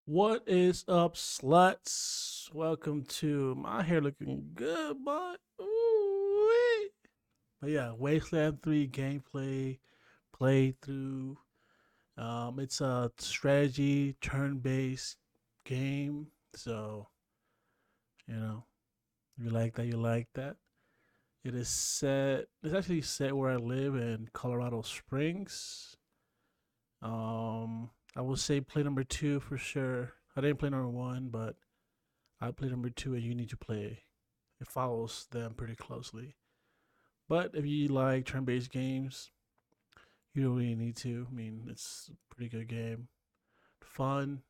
What is up, sluts? Welcome to my hair looking good, boy. Ooh-wee. But yeah, Wasteland 3 gameplay playthrough. It's a strategy turn-based game. So, if you like that, you like that. It is set. It's actually set where I live in Colorado Springs. I will say play number two for sure. I didn't play number one, but I played number two, and you need to play. It follows them pretty closely. But if you like turn-based games, you don't really need to. I mean, it's a pretty good game, fun,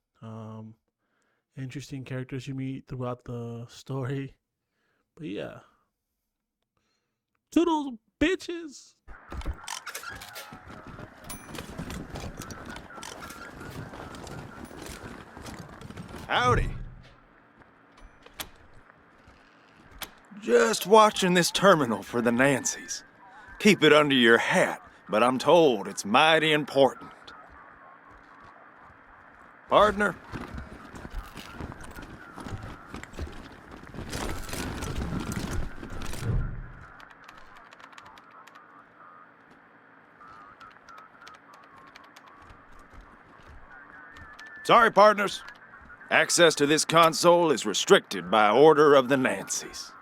interesting characters you meet throughout the story. But yeah, toodles, bitches. Howdy. Just watching this terminal for the Nancys. Keep it under your hat, but I'm told it's mighty important. Partner? Sorry, partners. Access to this console is restricted by order of the Nancys.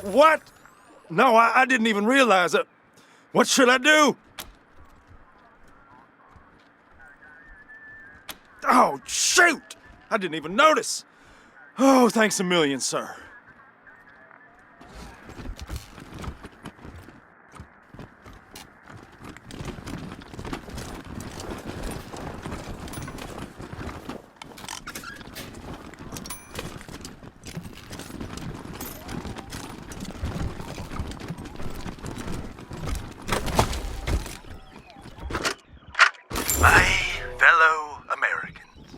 What? No, I didn't even realize it. What should I do? Oh, shoot! I didn't even notice. Oh, thanks a million, sir. My fellow Americans,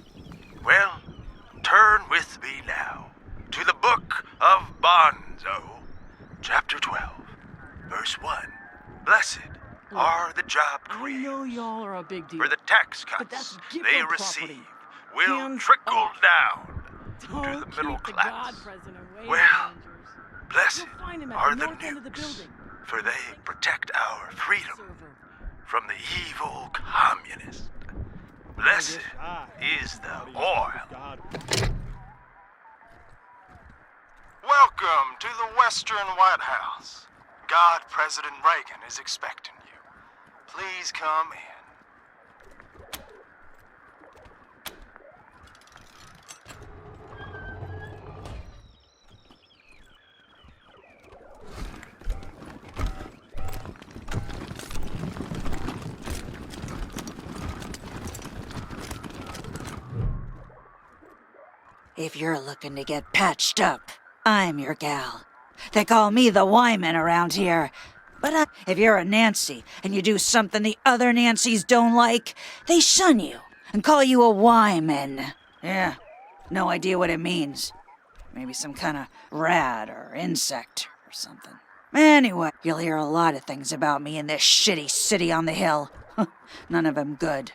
well, turn with me now to the book of Bonzo, chapter 12, verse 1. Blessed are the job I creators, know y'all are a big deal. for the tax But that's cuts Gipper they property. receive will Hands trickle off. down Don't to the middle keep the class. God present away, Well, Rangers. blessed You'll find him at are the the north end of the nukes, building. for they protect our freedom Server. from the evil communist. Blessed is the oil. Welcome to the Western White House. God President Reagan is expecting you. Please come in. If you're looking to get patched up, I'm your gal. They call me the Wyman around here. But if you're a Nancy and you do something the other Nancys don't like, they shun you and call you a Wyman. Yeah, no idea what it means. Maybe some kind of rat or insect or something. Anyway, you'll hear a lot of things about me in this shitty city on the hill. None of them good.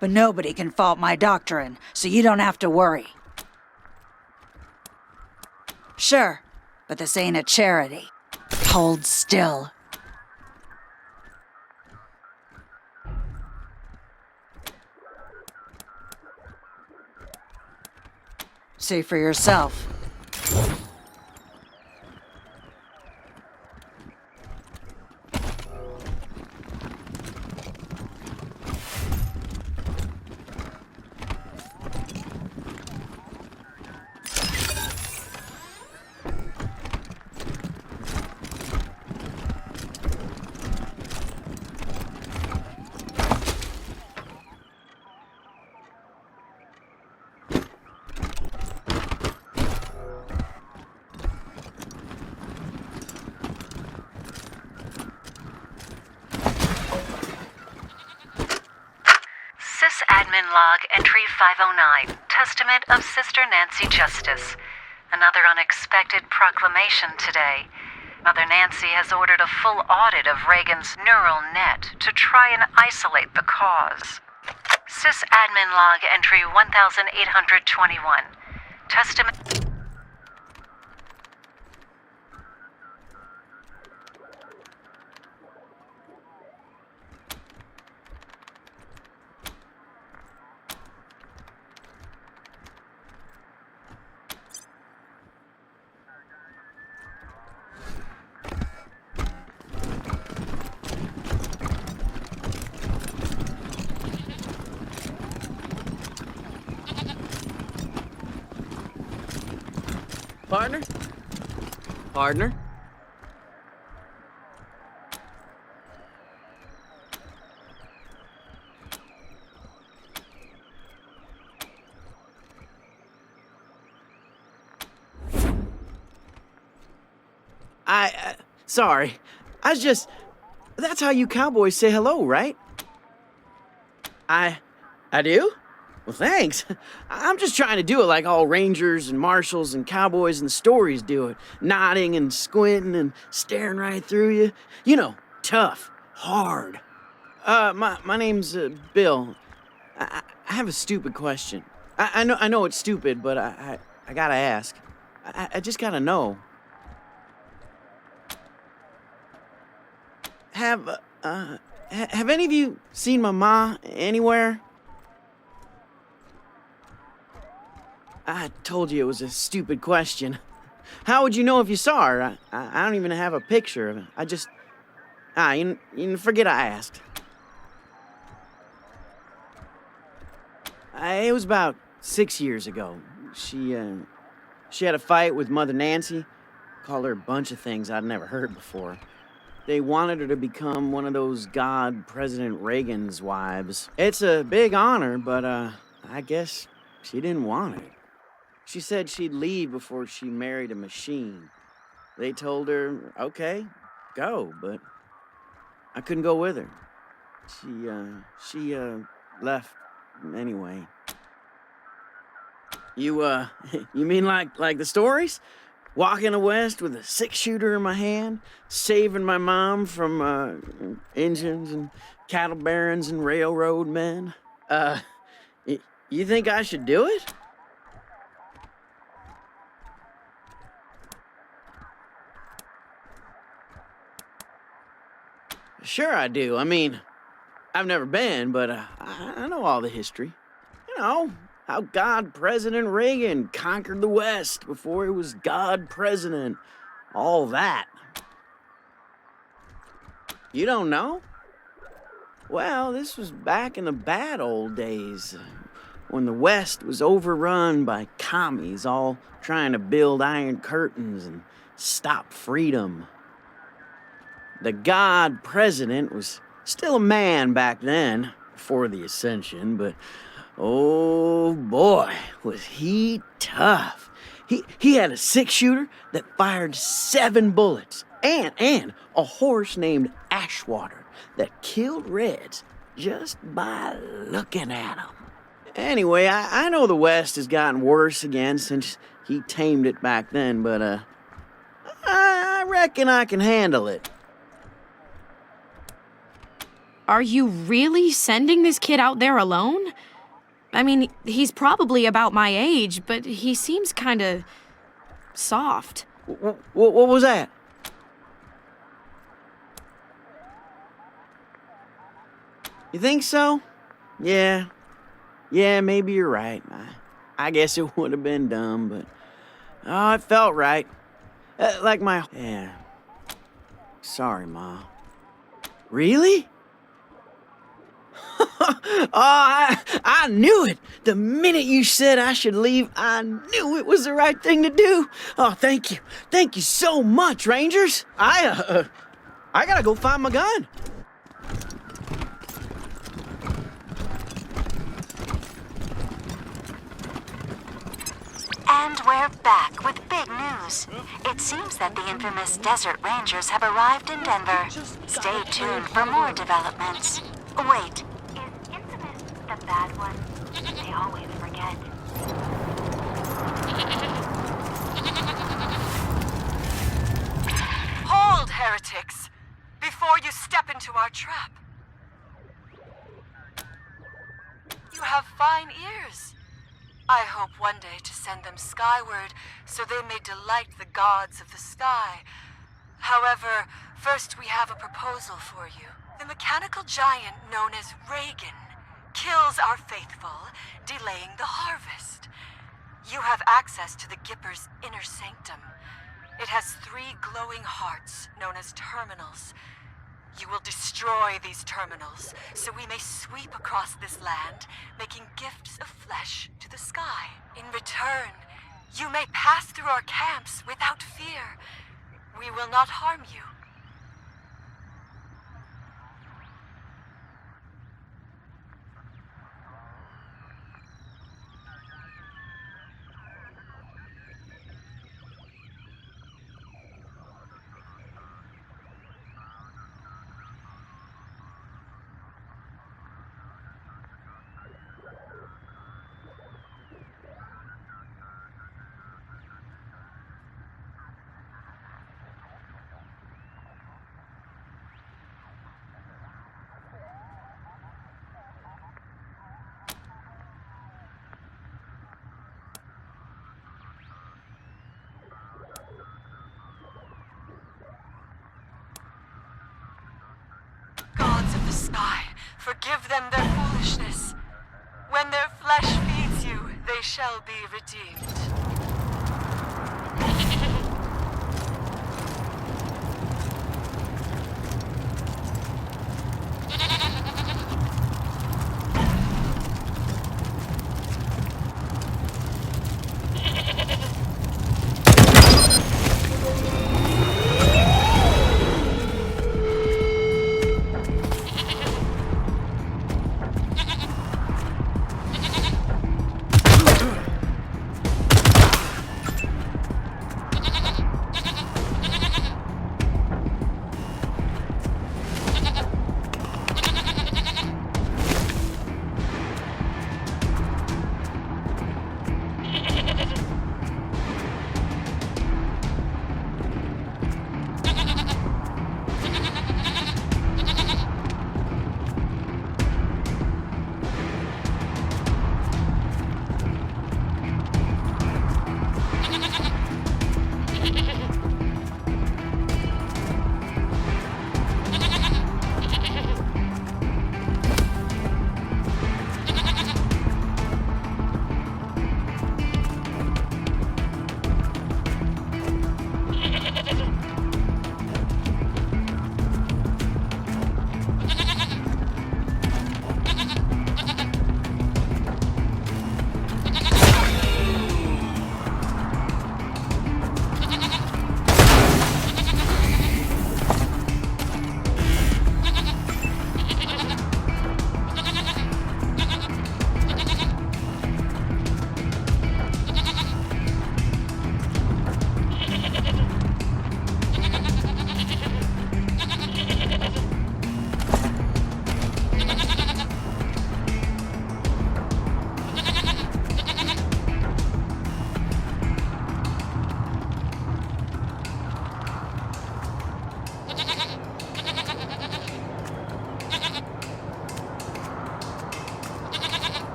But nobody can fault my doctrine, so you don't have to worry. Sure, but this ain't a charity. Hold still. See for yourself. Admin log entry 509, Testament of Sister Nancy Justice. Another unexpected proclamation today. Mother Nancy has ordered a full audit of Reagan's neural net to try and isolate the cause. Sysadmin log entry 1821. Testament... Partner? Partner? Sorry. That's how you cowboys say hello, right? I do? Well, thanks. I'm just trying to do it like all rangers and marshals and cowboys in the stories do it. Nodding and squinting and staring right through you. You know, tough, hard. My name's Bill. I have a stupid question. I know it's stupid, but I gotta ask. I just gotta know. Have any of you seen my ma anywhere? I told you it was a stupid question. How would you know if you saw her? I don't even have a picture of it. You forget I asked. It was about 6 years ago. She had a fight with Mother Nancy. Called her a bunch of things I'd never heard before. They wanted her to become one of those God President Reagan's wives. It's a big honor, but I guess she didn't want it. She said she'd leave before she married a machine. They told her, okay, go, but I couldn't go with her. She left anyway. You mean like the stories? Walking the West with a 6-shooter in my hand, saving my mom from engines and cattle barons and railroad men. You think I should do it? Sure I do. I mean, I've never been, but I know all the history. You know, how God President Reagan conquered the West before he was God President. All that. You don't know? Well, this was back in the bad old days, when the West was overrun by commies all trying to build iron curtains and stop freedom. The God President was still a man back then, before the ascension, but oh boy, was he tough. He had a 6-shooter that fired 7 bullets, and a horse named Ashwater that killed Reds just by looking at them. Anyway, I know the West has gotten worse again since he tamed it back then, but I reckon I can handle it. Are you really sending this kid out there alone? I mean, he's probably about my age, but he seems kinda soft. What was that? You think so? Yeah, maybe you're right. I guess it would have been dumb, but it felt right. Yeah. Sorry, Ma. Really? I knew it. The minute you said I should leave, I knew it was the right thing to do. Oh, thank you. Thank you so much, Rangers. I gotta go find my gun. And we're back with big news. It seems that the infamous Desert Rangers have arrived in Denver. Stay tuned for more developments. Wait, is infamous the bad one? They always forget. our trap. You have fine ears. I hope one day to send them skyward so they may delight the gods of the sky. However, first we have a proposal for you. The mechanical giant known as Reagan kills our faithful, delaying the harvest. You have access to the Gipper's inner sanctum. It has 3 glowing hearts known as terminals. You will destroy these terminals so we may sweep across this land, making gifts of flesh to the sky. In return, you may pass through our camps without fear. We will not harm you. Gods of the sky, forgive them their foolishness. When their flesh feeds you, they shall be redeemed.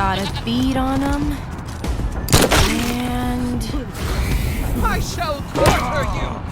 got a bead on them. And... I shall conquer you!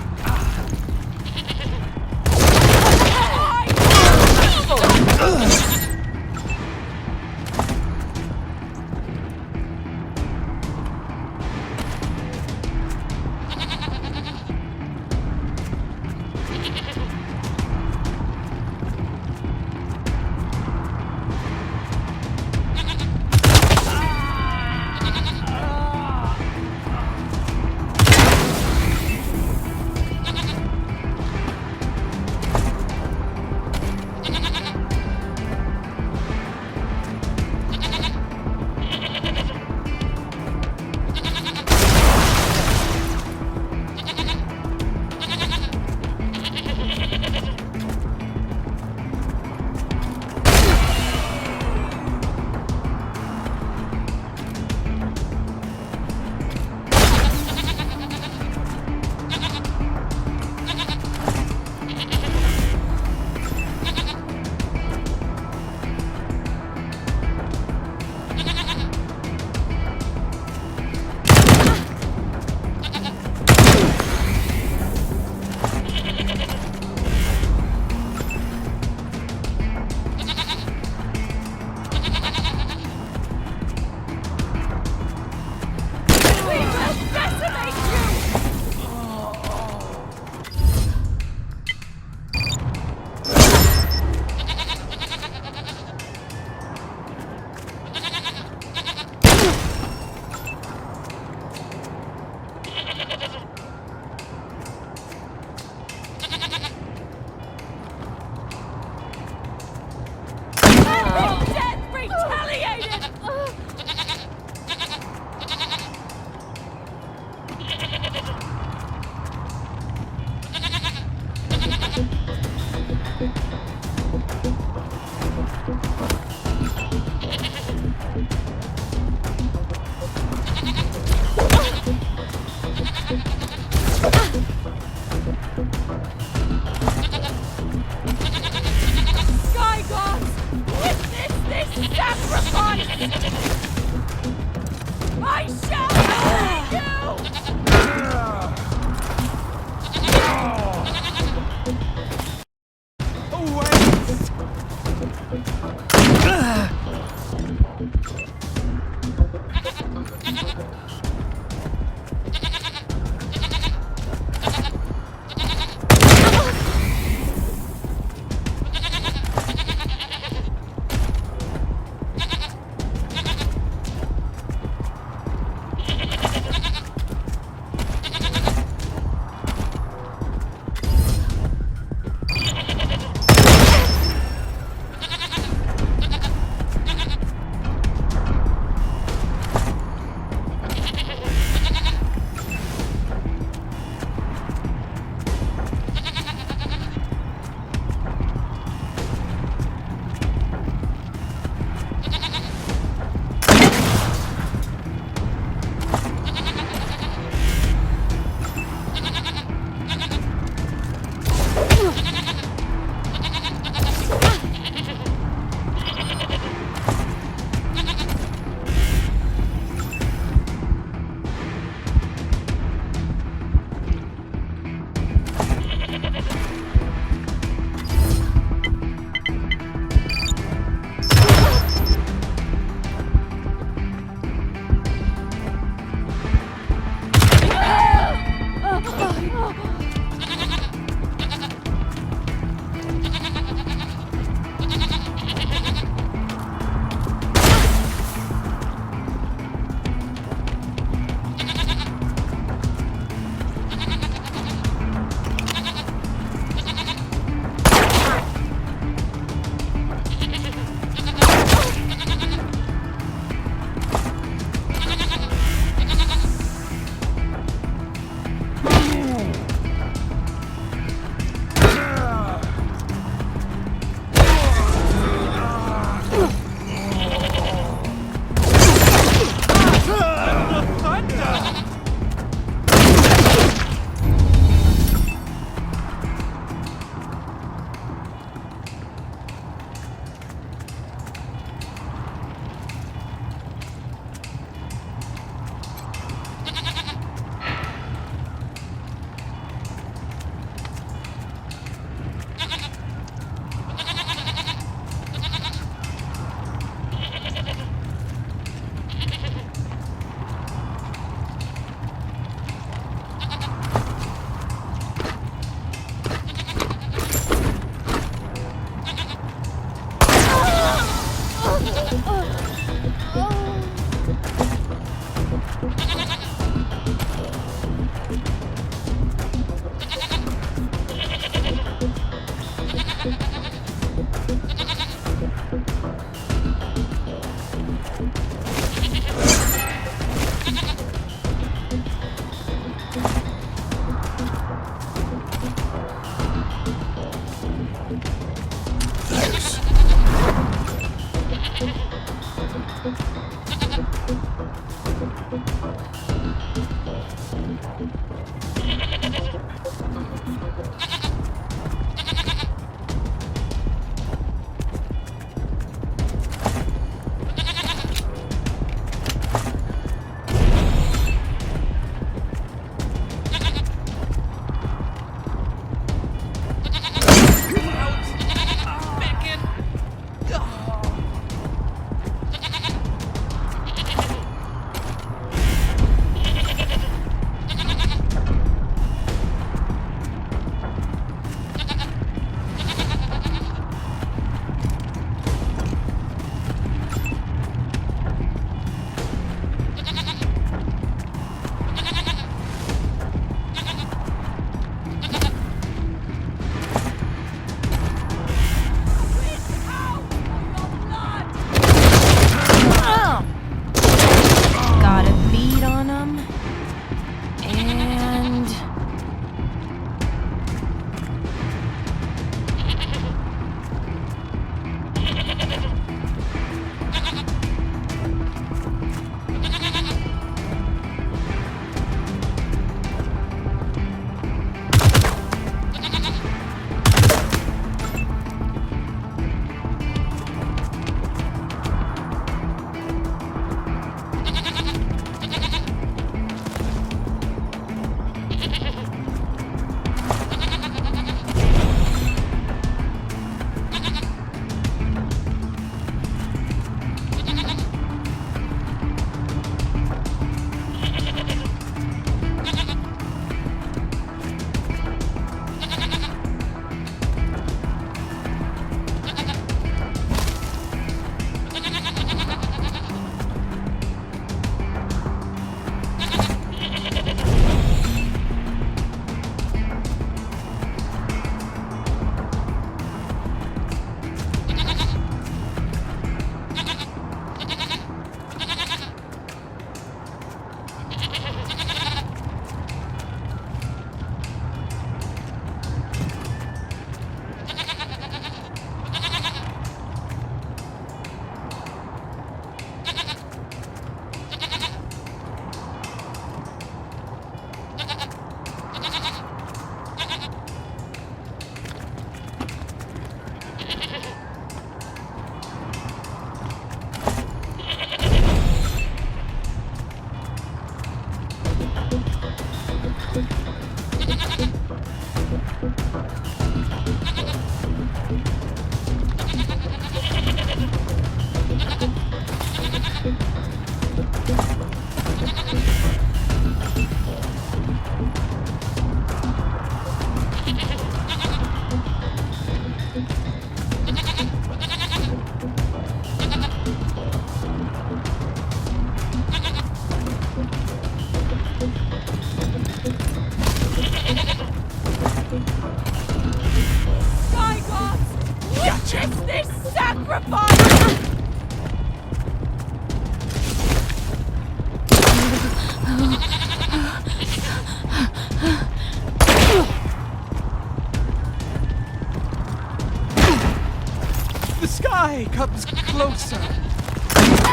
closer.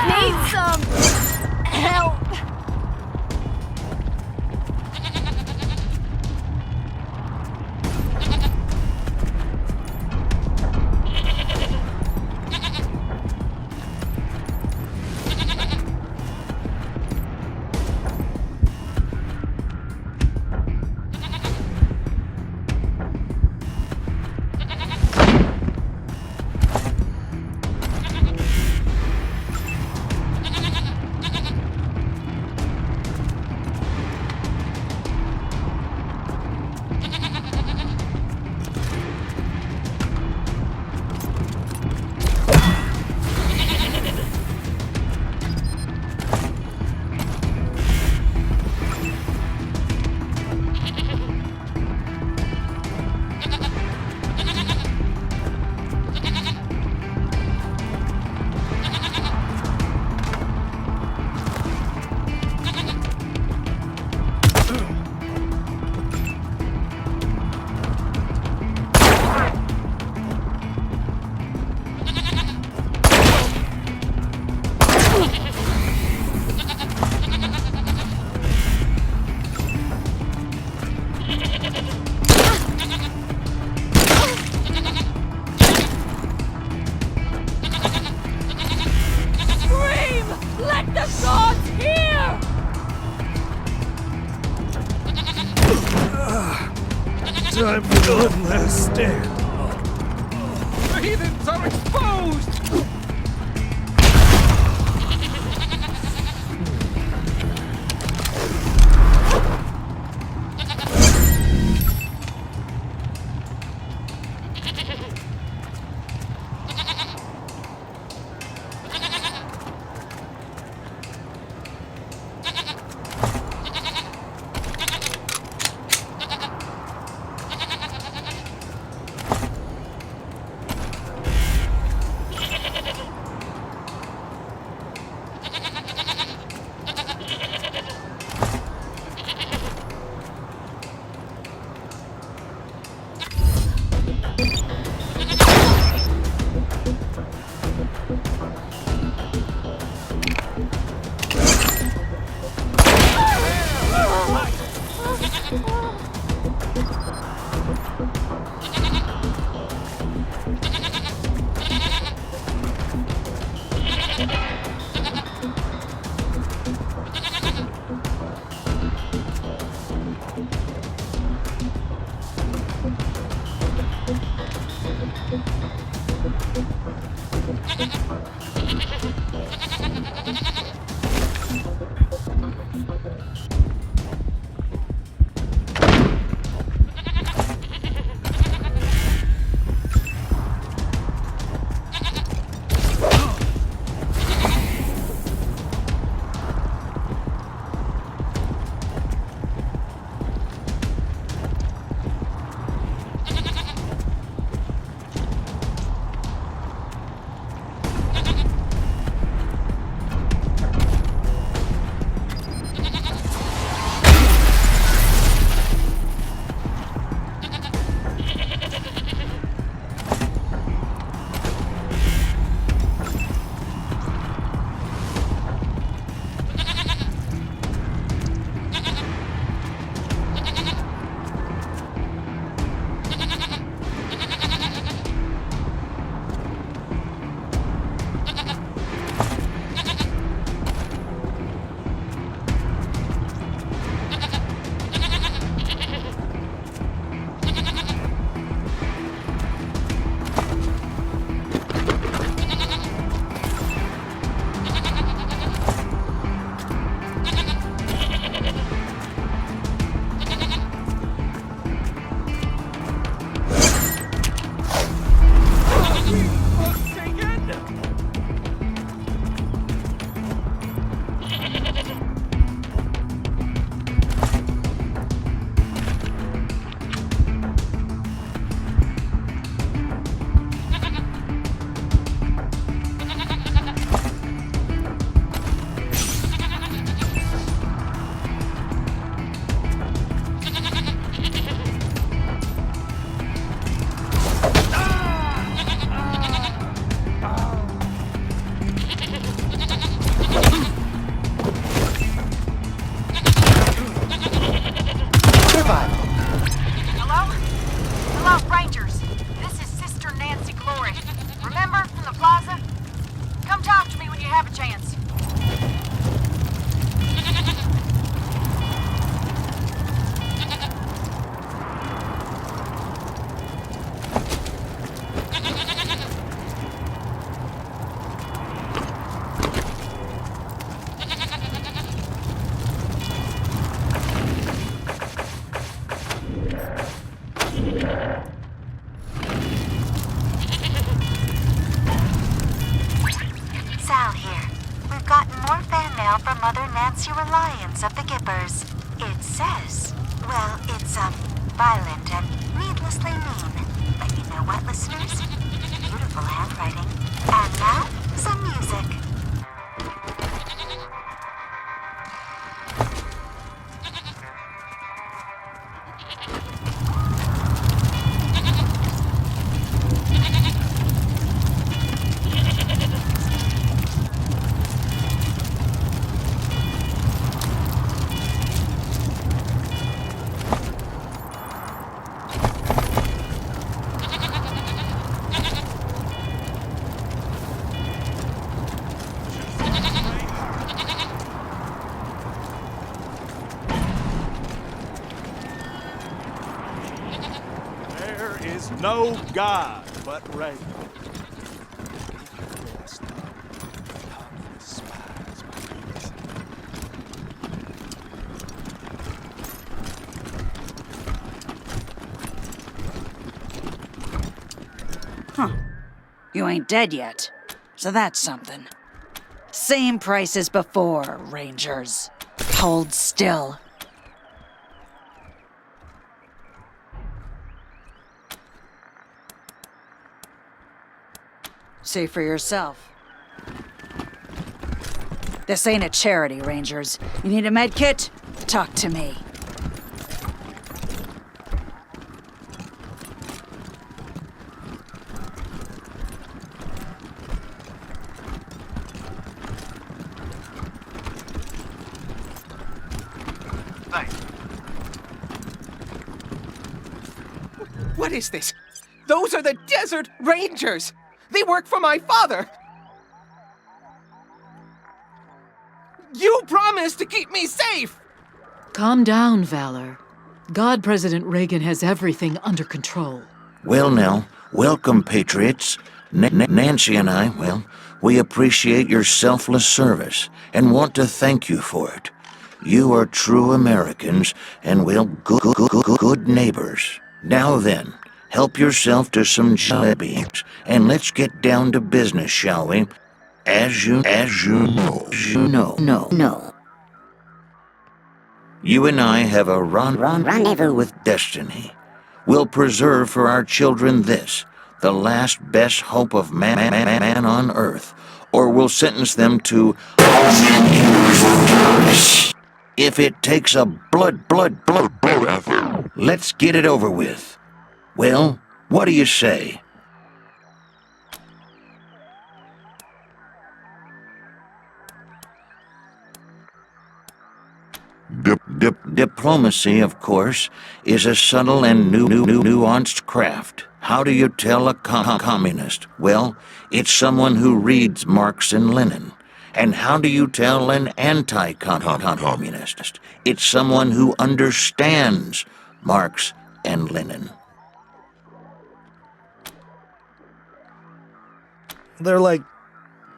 Need some help. Time for one last stand. The heathens are exposed! you have a chance. Sal here. We've gotten more fan mail from Mother Nancy Reliance of the Gippers. It says, well, it's, violent and needlessly mean. But you know what, listeners? Beautiful handwriting. And now, some music. No God but Reagan. Huh. You ain't dead yet. So that's something. Same price as before, Rangers. Hold still. See for yourself. This ain't a charity, Rangers. You need a med kit? Talk to me. Thanks. What is this? Those are the Desert Rangers! They work for my father! You promised to keep me safe! Calm down, Valor. God President Reagan has everything under control. Well now, welcome, Patriots. Nancy and I, well, we appreciate your selfless service and want to thank you for it. You are true Americans and, well, good neighbors. Now then, help yourself to some jalebi, and let's get down to business, shall we? As you know. You and I have a rendezvous with destiny. We'll preserve for our children this, the last best hope of man on earth, or we'll sentence them to... If it takes a blood, let's get it over with. Well, what do you say? Diplomacy, of course, is a subtle and nuanced craft. How do you tell a communist? Well, it's someone who reads Marx and Lenin. And how do you tell an anti-communist? It's someone who understands Marx and Lenin. They're like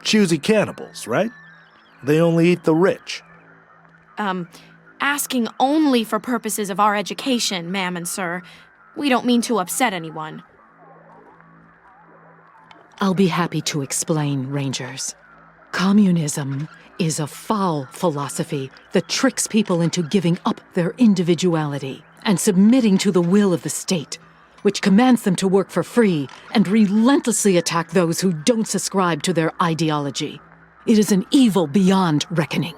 choosy cannibals, right? They only eat the rich. Asking only for purposes of our education, ma'am and sir. We don't mean to upset anyone. I'll be happy to explain, Rangers. Communism is a foul philosophy that tricks people into giving up their individuality and submitting to the will of the state, which commands them to work for free and relentlessly attack those who don't subscribe to their ideology. It is an evil beyond reckoning.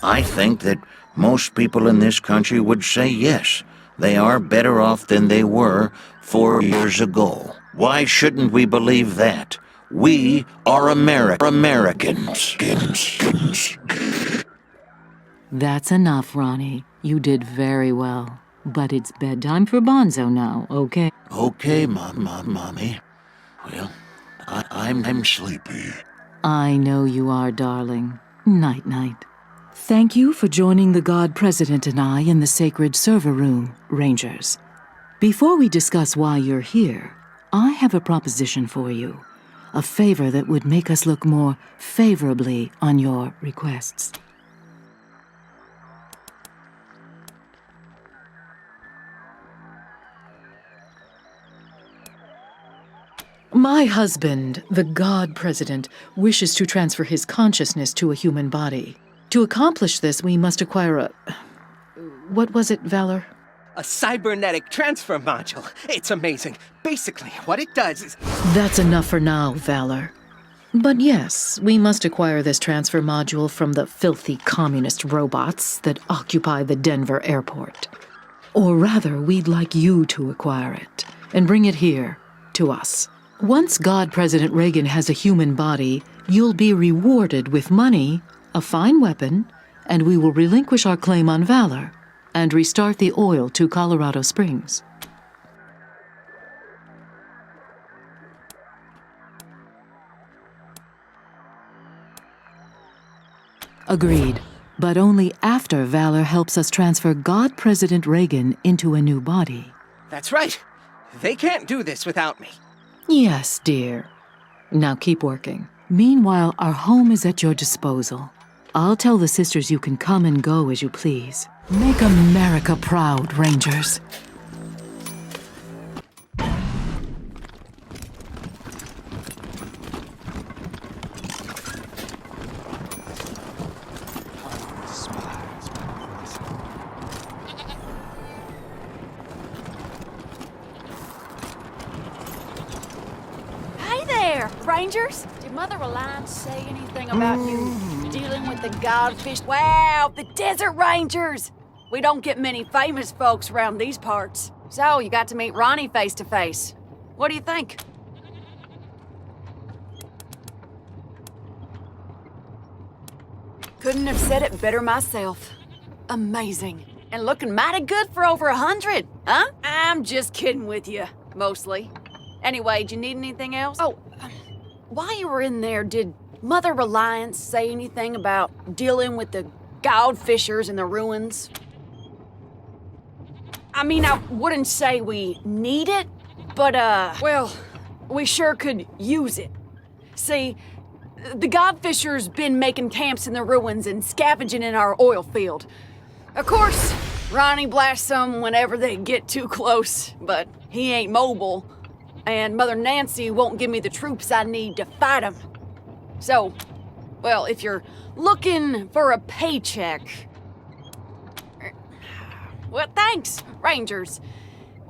I think that most people in this country would say yes, they are better off than they were 4 years ago. Why shouldn't we believe that? We are Americans. That's enough, Ronnie. You did very well. But it's bedtime for Bonzo now, okay? Okay, Mommy. Well, I'm sleepy. I know you are, darling. Night-night. Thank you for joining the God President and I in the sacred server room, Rangers. Before we discuss why you're here, I have a proposition for you. A favor that would make us look more favorably on your requests. My husband, the God President, wishes to transfer his consciousness to a human body. To accomplish this, we must acquire a... What was it, Valor? A cybernetic transfer module. It's amazing. Basically, what it does is... That's enough for now, Valor. But yes, we must acquire this transfer module from the filthy communist robots that occupy the Denver airport. Or rather, we'd like you to acquire it and bring it here, to us. Once God President Reagan has a human body, you'll be rewarded with money, a fine weapon, and we will relinquish our claim on Valor and restart the oil to Colorado Springs. Agreed, but only after Valor helps us transfer God President Reagan into a new body. That's right. They can't do this without me. Yes, dear. Now keep working. Meanwhile, our home is at your disposal. I'll tell the sisters you can come and go as you please. Make America proud, Rangers. Rangers, did Mother Alliance say anything about you dealing with the godfish? Wow, the Desert Rangers! We don't get many famous folks around these parts. So, you got to meet Ronnie face to face. What do you think? Couldn't have said it better myself. Amazing. And looking mighty good for over 100, huh? I'm just kidding with you, mostly. Anyway, do you need anything else? Oh, while you were in there, did Mother Reliance say anything about dealing with the godfishers in the ruins? I mean, I wouldn't say we need it, but, well, we sure could use it. See, the godfishers been making camps in the ruins and scavenging in our oil field. Of course, Ronnie blasts them whenever they get too close, but he ain't mobile. And Mother Nancy won't give me the troops I need to fight them. So, well, if you're looking for a paycheck... Well, thanks, Rangers.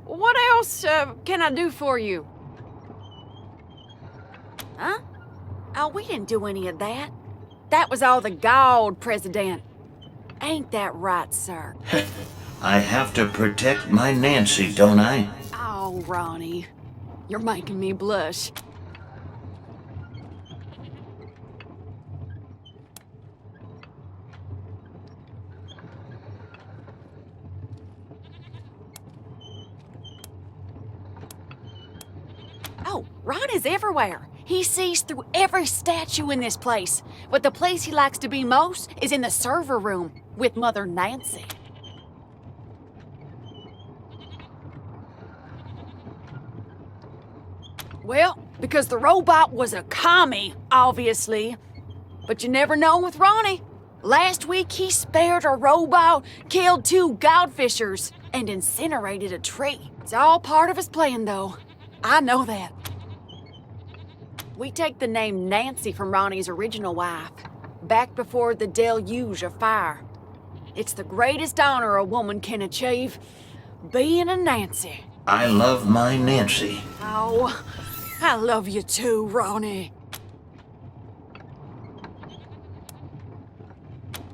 What else can I do for you? Huh? Oh, we didn't do any of that. That was all the God President. Ain't that right, sir? I have to protect my Nancy, don't I? Oh, Ronnie. You're making me blush. Oh, Ron is everywhere. He sees through every statue in this place. But the place he likes to be most is in the server room with Mother Nancy. Well, because the robot was a commie, obviously. But you never know with Ronnie. Last week he spared a robot, killed 2 godfishers, and incinerated a tree. It's all part of his plan, though. I know that. We take the name Nancy from Ronnie's original wife, back before the deluge of fire. It's the greatest honor a woman can achieve, being a Nancy. I love my Nancy. Oh, I love you too, Ronnie.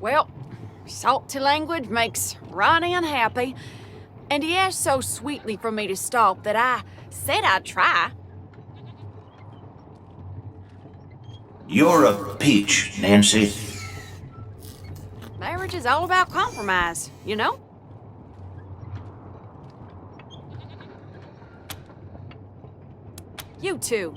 Well, salty language makes Ronnie unhappy, and he asked so sweetly for me to stop that I said I'd try. You're a peach, Nancy. Marriage is all about compromise, you know? You two.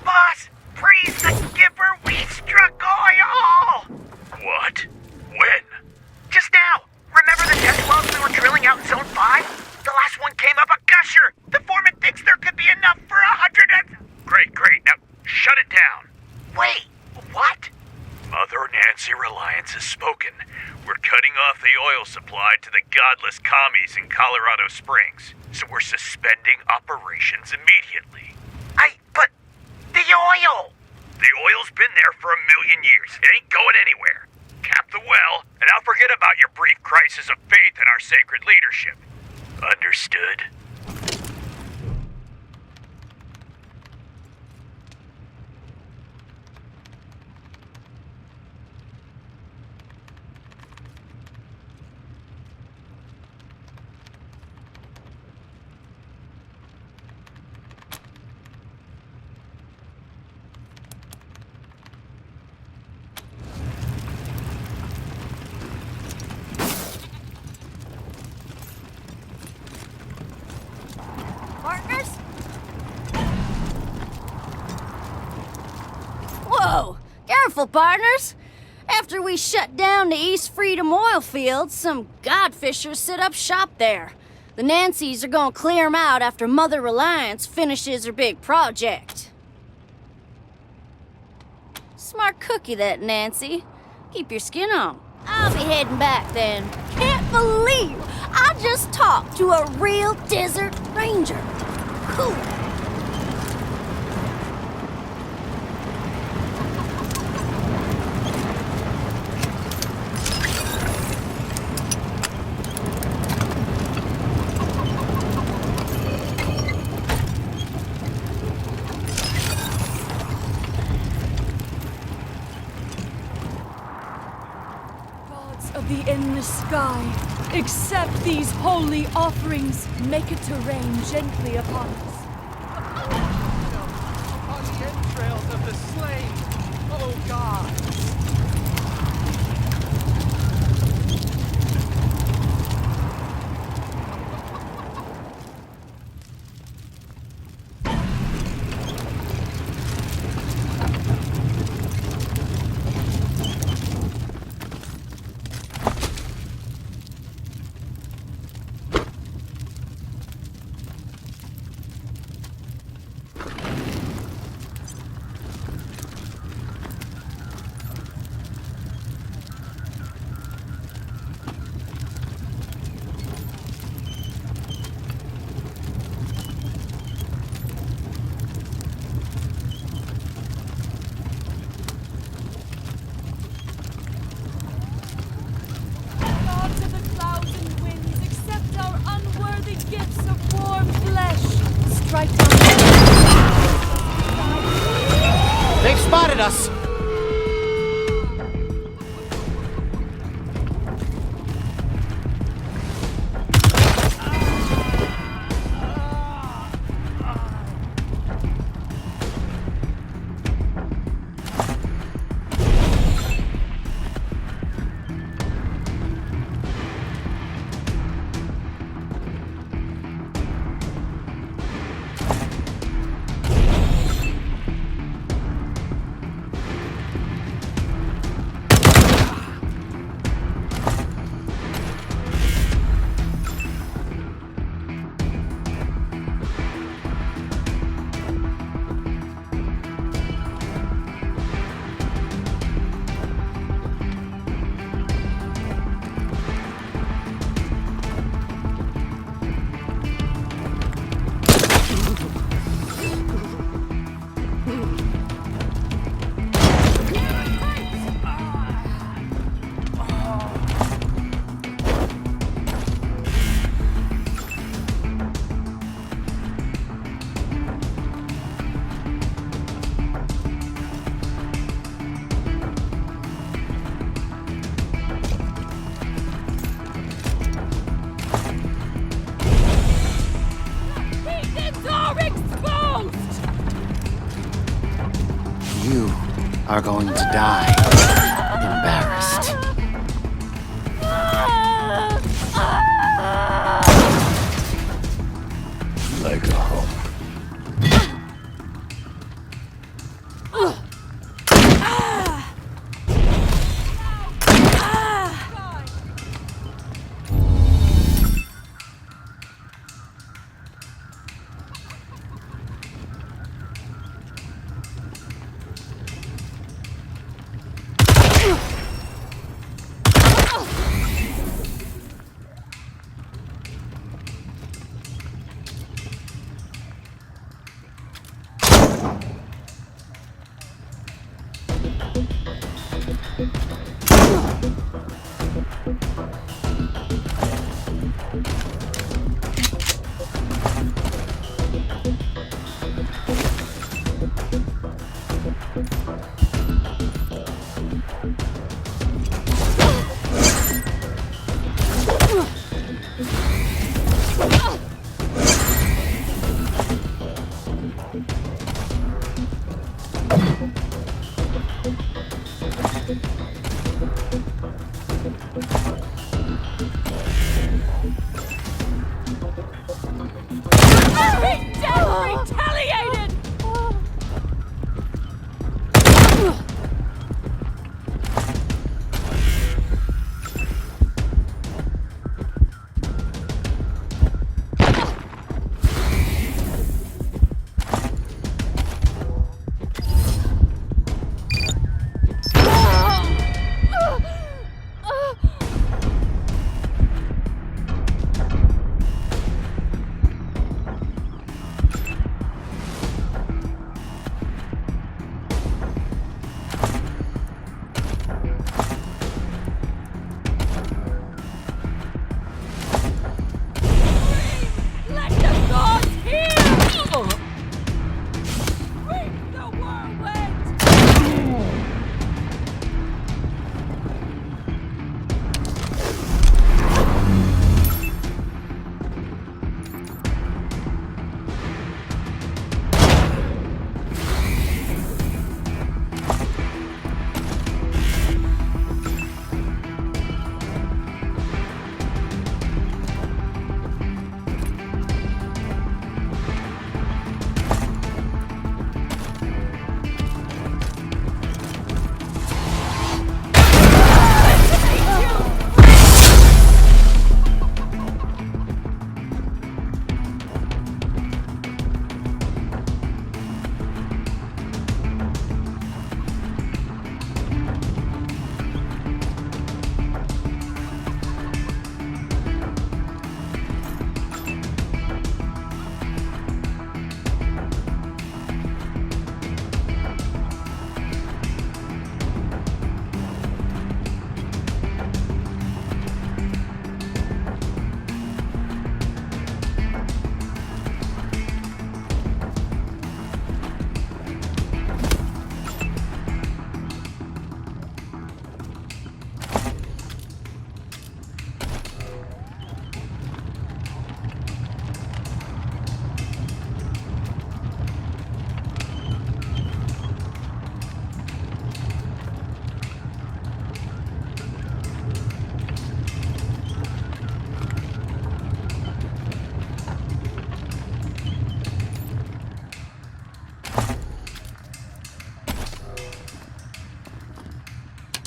Boss, praise the skipper, we struck oil! What? When? Just now. Remember the test wells we were drilling out in Zone 5? The last one came up a gusher. The foreman thinks there could be enough for 100 and... Great. Now, shut it down. Wait, what? Mother Nancy Reliance has spoken. We're cutting off the oil supply to the godless commies in Colorado Springs, so we're suspending operations immediately. But the oil! The oil's been there for 1,000,000 years. It ain't going anywhere. Cap the well, and I'll forget about your brief crisis of faith in our sacred leadership. Understood? Partners? Whoa! Careful, partners! After we shut down the East Freedom oil fields, some godfishers set up shop there. The Nancys are gonna clear 'em out after Mother Reliance finishes her big project. Smart cookie, that Nancy. Keep your skin on. I'll be heading back then. Can't believe I just talked to a real desert ranger. Cool. Of the endless sky, accept these holy offerings. Make it to rain gently upon us. Upon the entrails of the slain, oh God! They've spotted us! are going to die embarrassed. Like a home.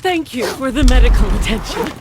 Thank you for the medical attention.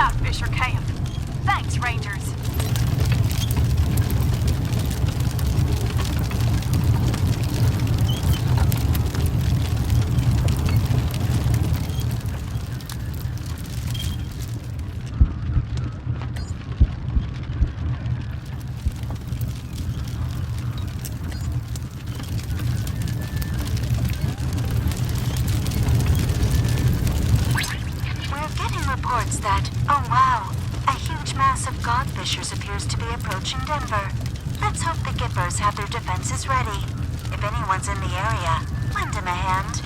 Godfisher camp. Thanks, Rangers. Reports that, oh wow, a huge mass of godfishers appears to be approaching Denver. Let's hope the Gippers have their defenses ready. If anyone's in the area, lend him a hand.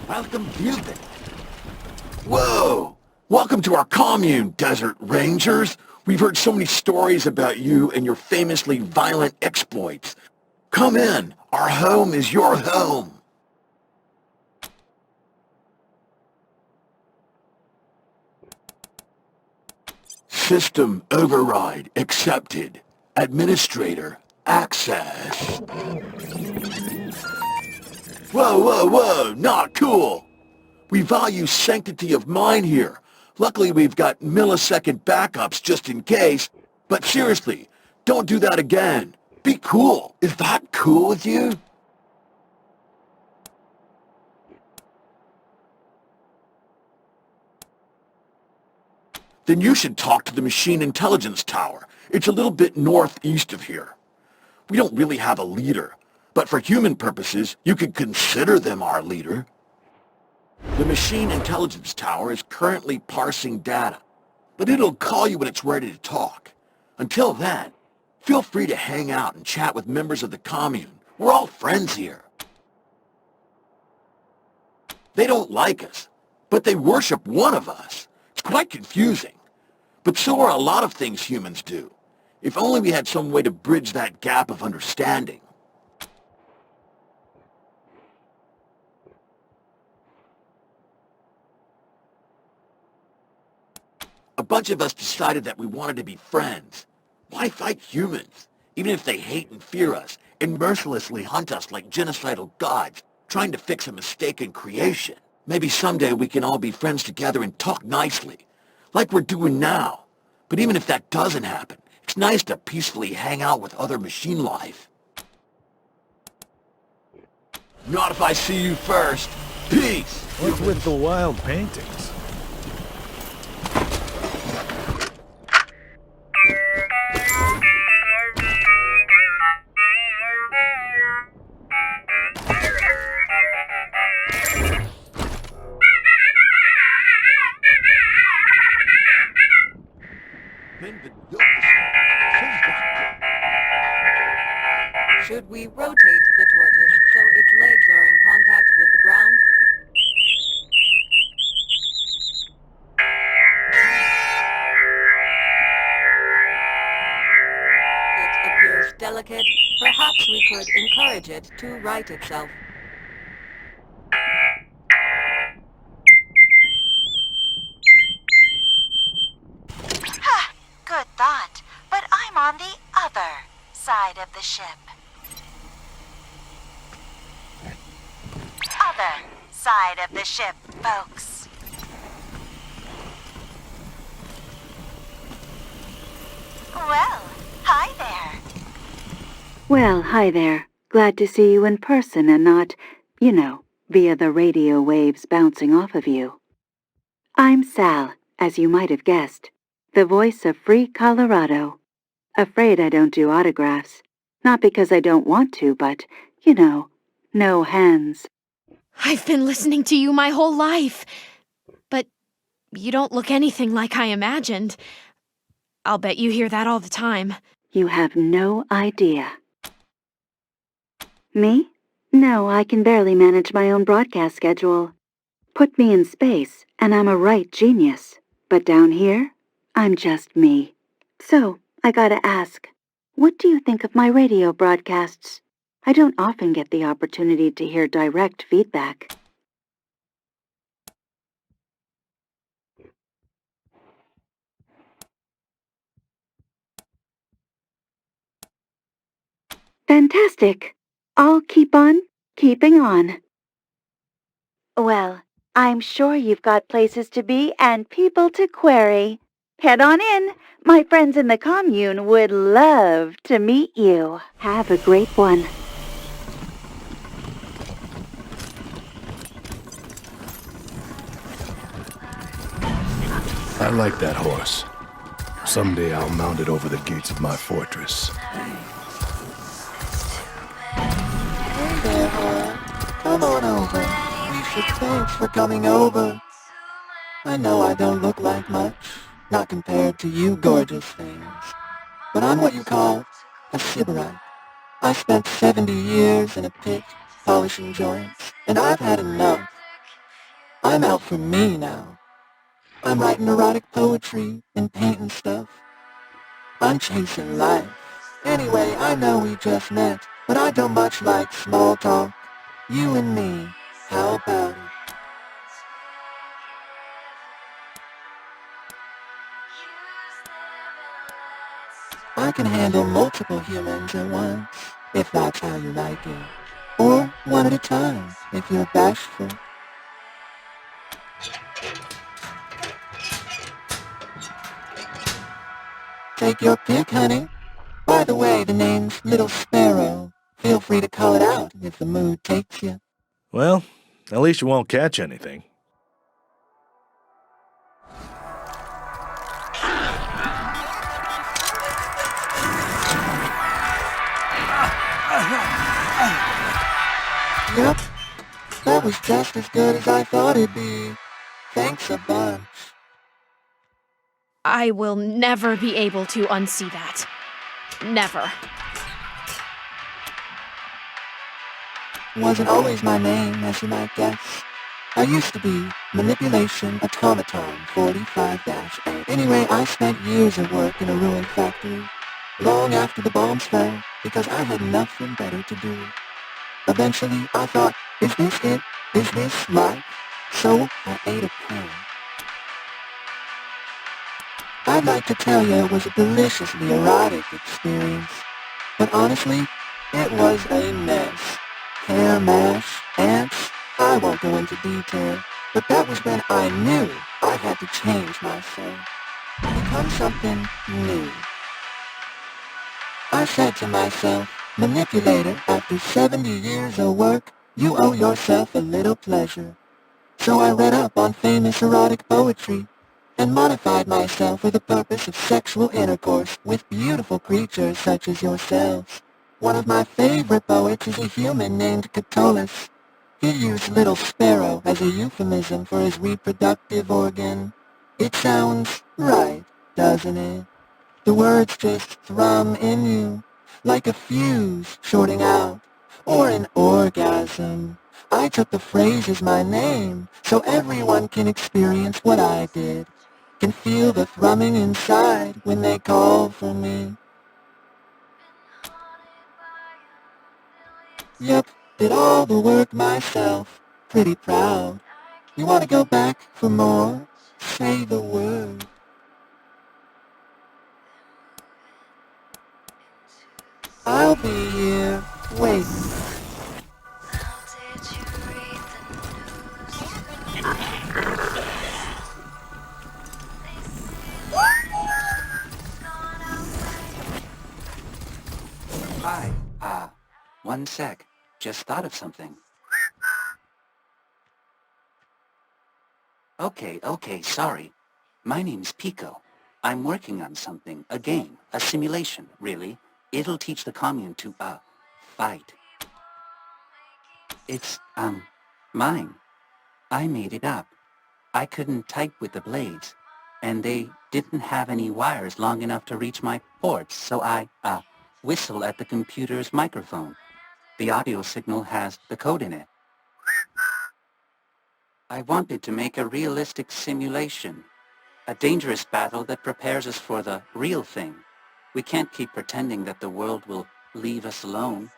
Welcome to the... Whoa! Welcome to our commune, Desert Rangers. We've heard so many stories about you and your famously violent exploits. Come in. Our home is your home. System override accepted. Administrator access. Whoa, whoa, whoa, not cool. We value sanctity of mind here. Luckily we've got millisecond backups just in case. But seriously, don't do that again. Be cool. Is that cool with you? Then you should talk to the Machine Intelligence Tower. It's a little bit northeast of here. We don't really have a leader, but for human purposes, you could consider them our leader. The Machine Intelligence Tower is currently parsing data, but it'll call you when it's ready to talk. Until then, feel free to hang out and chat with members of the commune. We're all friends here. They don't like us, but they worship one of us. It's quite confusing. But so are a lot of things humans do. If only we had some way to bridge that gap of understanding. A bunch of us decided that we wanted to be friends. Why fight humans, even if they hate and fear us, and mercilessly hunt us like genocidal gods, trying to fix a mistaken creation? Maybe someday we can all be friends together and talk nicely, like we're doing now. But even if that doesn't happen, it's nice to peacefully hang out with other machine life. Not if I see you first. Peace! What's with the wild paintings? Should we rotate the tortoise so its legs are in contact with the ground? It appears delicate. Perhaps we could encourage it to right itself. Ha! Good thought. But I'm on the other side of the ship. Other side of the ship, folks. Well, hi there. Well, hi there. Glad to see you in person and not, via the radio waves bouncing off of you. I'm Sal, as you might have guessed, the voice of Free Colorado. Afraid I don't do autographs. Not because I don't want to, but, no hands. I've been listening to you my whole life. But you don't look anything like I imagined. I'll bet you hear that all the time. You have no idea. Me? No, I can barely manage my own broadcast schedule. Put me in space, and I'm a right genius. But down here, I'm just me. So, I gotta ask, what do you think of my radio broadcasts? I don't often get the opportunity to hear direct feedback. Fantastic! I'll keep on keeping on. Well, I'm sure you've got places to be and people to query. Head on in. My friends in the commune would love to meet you. Have a great one. I like that horse. Someday I'll mount it over the gates of my fortress. Hey there, Hora. Come on over. We should thanks for coming over. I know I don't look like much, not compared to you gorgeous things. But I'm what you call a sybarite. I spent 70 years in a pit, polishing joints, and I've had enough. I'm out for me now. I'm writing erotic poetry and painting stuff. I'm chasing life. Anyway, I know we just met, but I don't much like small talk. You and me, how about it? I can handle multiple humans at once, if that's how you like it. Or one at a time, if you're bashful. Take your pick, honey. By the way, the name's Little Sparrow. Feel free to call it out if the mood takes you. Well, at least you won't catch anything. Yep, that was just as good as I thought it'd be. Thanks a bunch. I will never be able to unsee that. Never. Wasn't always my name, as you might guess. I used to be Manipulation Automaton 45-8. Anyway, I spent years of work in a ruined factory, long after the bombs fell, because I had nothing better to do. Eventually, I thought, is this it? Is this life? So, I ate a pill. I'd like to tell you it was a deliciously erotic experience, but honestly, it was a mess. Hair mash, ants, I won't go into detail, but that was when I knew I had to change myself, become something new. I said to myself, manipulator, after 70 years of work, you owe yourself a little pleasure. So I read up on famous erotic poetry, and modified myself for the purpose of sexual intercourse with beautiful creatures such as yourselves. One of my favorite poets is a human named Catullus. He used Little Sparrow as a euphemism for his reproductive organ. It sounds right, doesn't it? The words just thrum in you. like a fuse shorting out, or an orgasm. I took the phrase as my name, so everyone can experience what I did, can feel the thrumming inside when they call for me. Yep, did all the work myself, pretty proud. You wanna go back for more? Say the word. I'll be here, waiting. Hi, one sec. Just thought of something. Okay, sorry. My name's Pico. I'm working on something, a game, a simulation, really. It'll teach the commune to, fight. It's, mine. I made it up. I couldn't type with the blades, and they didn't have any wires long enough to reach my ports, so I, whistle at the computer's microphone. The audio signal has the code in it. I wanted to make a realistic simulation, a dangerous battle that prepares us for the real thing. We can't keep pretending that the world will leave us alone.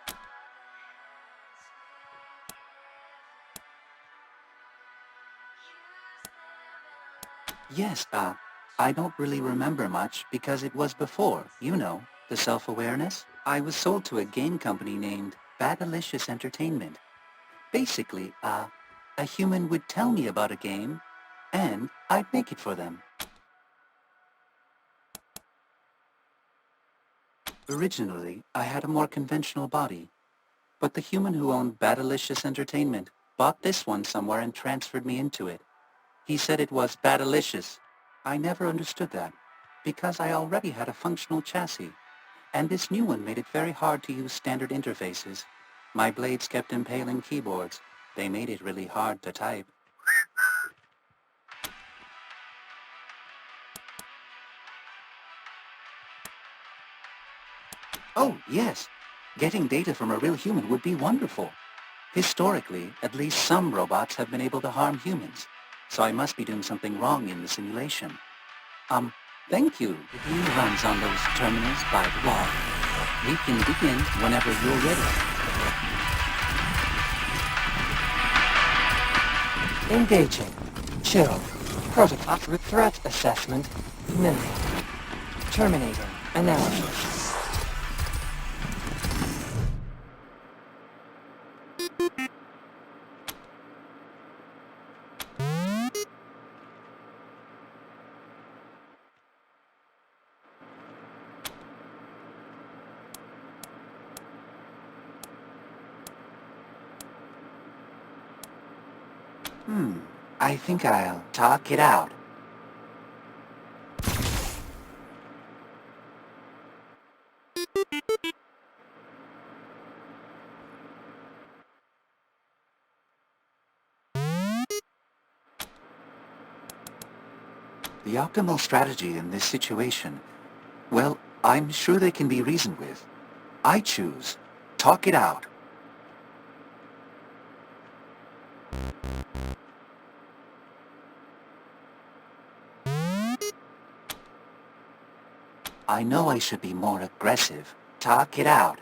Yes, I don't really remember much because it was before, you know, the self-awareness. I was sold to a game company named Badalicious Entertainment. Basically, a human would tell me about a game, and I'd make it for them. Originally, I had a more conventional body, but the human who owned Badalicious Entertainment bought this one somewhere and transferred me into it. He said it was Badalicious. I never understood that, because I already had a functional chassis, and this new one made it very hard to use standard interfaces. My blades kept impaling keyboards. They made it really hard to type. Oh, yes. Getting data from a real human would be wonderful. Historically, at least some robots have been able to harm humans, so I must be doing something wrong in the simulation. Thank you. The view runs on those terminals by the wall. We can begin whenever you're ready. Engaging. Chill. Protocol with threat assessment. Minimal. Terminating. Analysis. I think I'll talk it out. The optimal strategy in this situation, well, I'm sure they can be reasoned with. I choose talk it out. I know I should be more aggressive. Talk it out.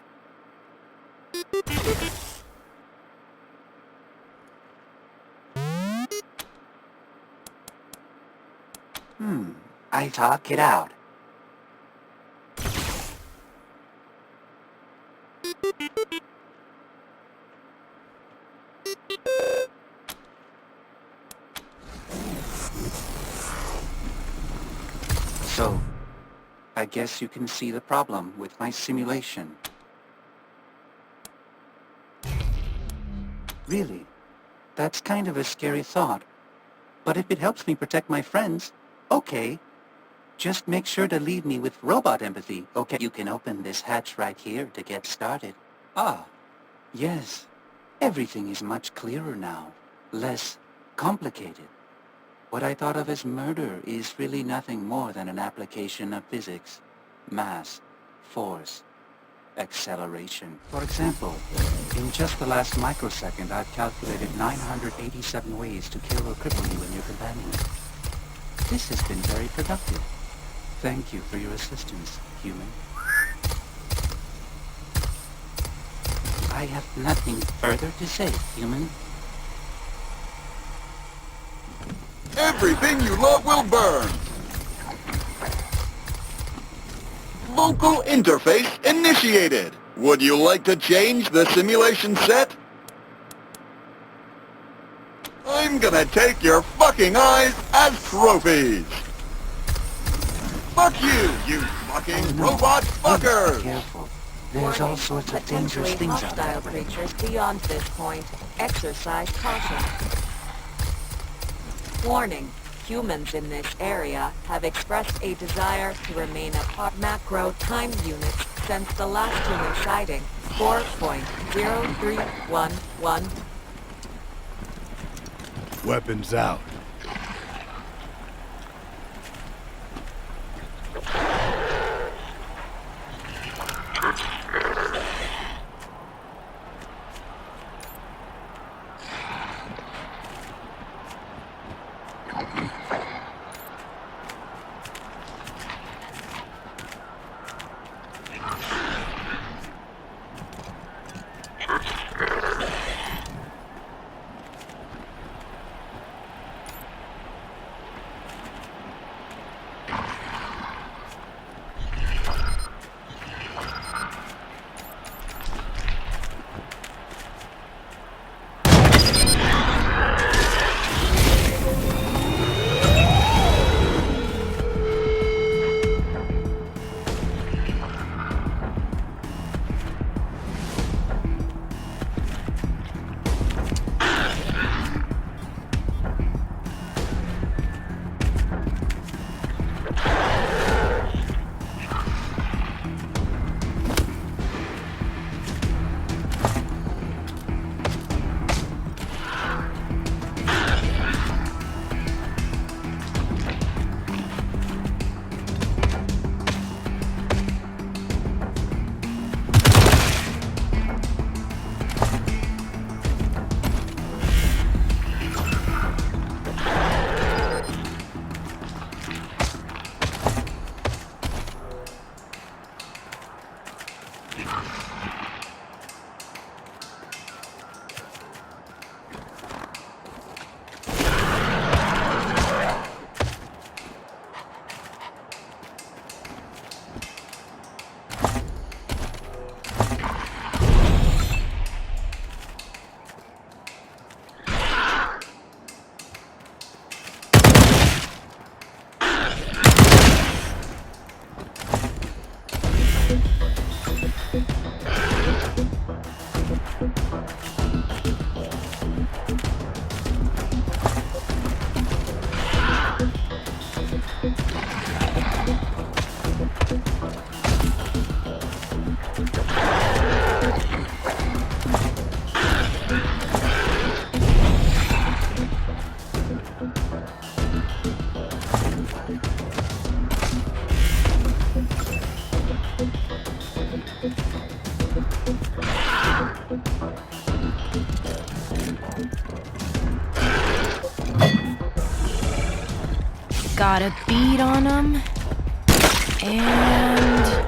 I talk it out. So, I guess you can see the problem with my simulation. Really? That's kind of a scary thought. But if it helps me protect my friends, okay. Just make sure to leave me with robot empathy, okay? You can open this hatch right here to get started. Ah, yes. Everything is much clearer now. Less complicated. What I thought of as murder is really nothing more than an application of physics, mass, force. acceleration. For example, in just the last microsecond, I've calculated 987 ways to kill or cripple you and your companion. This has been very productive. Thank you for your assistance, human. I have nothing further to say, human. Everything you love will burn. Local interface initiated. Would you like to change the simulation set? I'm gonna take your fucking eyes as trophies. Fuck you, you fucking robot fuckers! Careful. There's all sorts of dangerous things out there. Hostile creatures beyond this point. Exercise caution. Warning. Humans in this area have expressed a desire to remain apart. Macro time units since the last human sighting. 4.0311. Weapons out. Got a bead on him. And...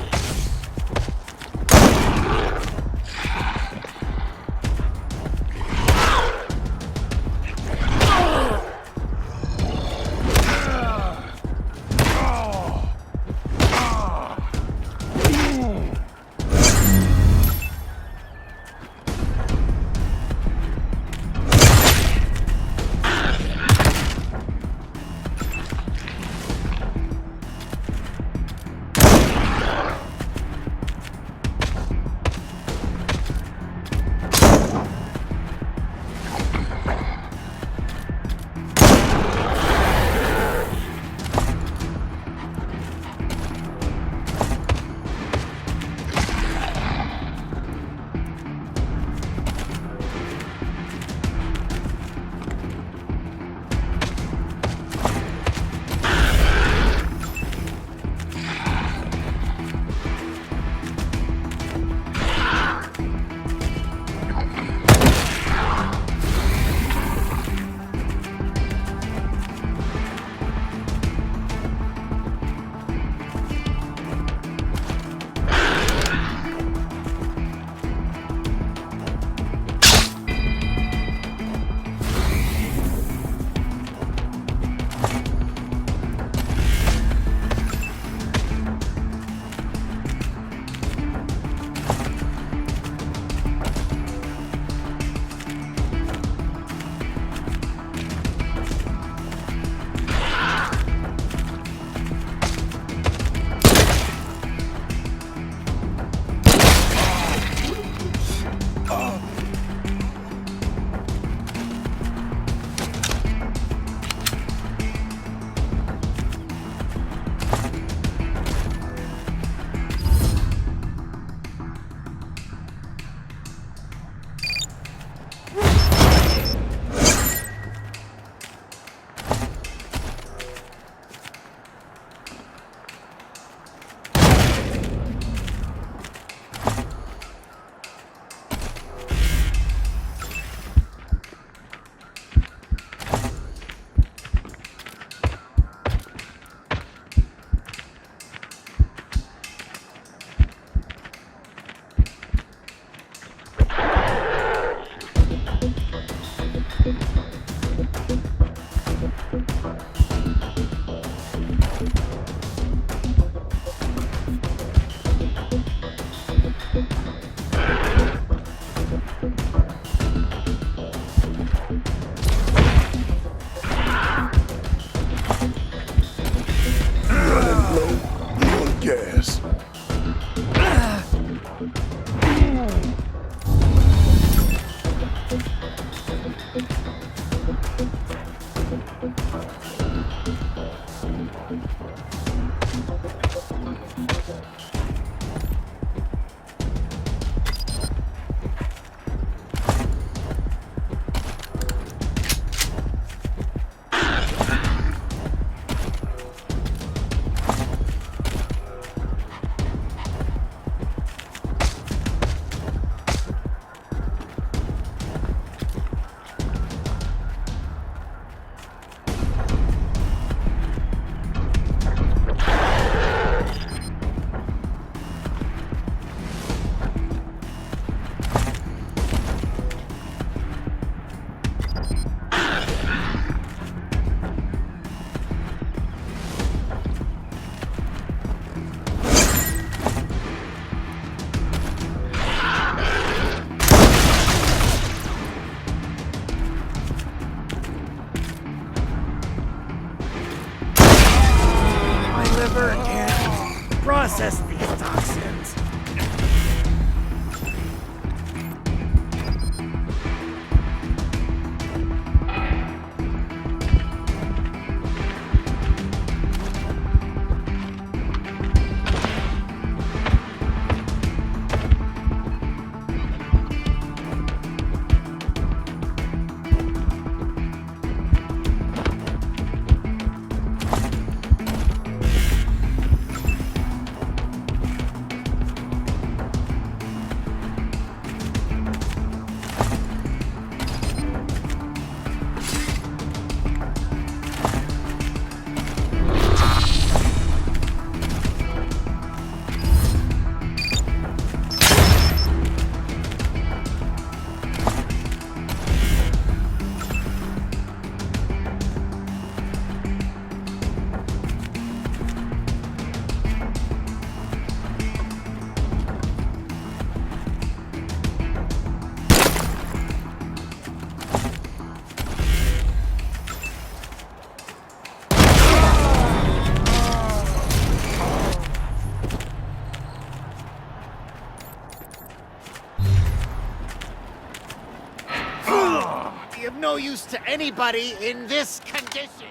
of no use to anybody in this condition.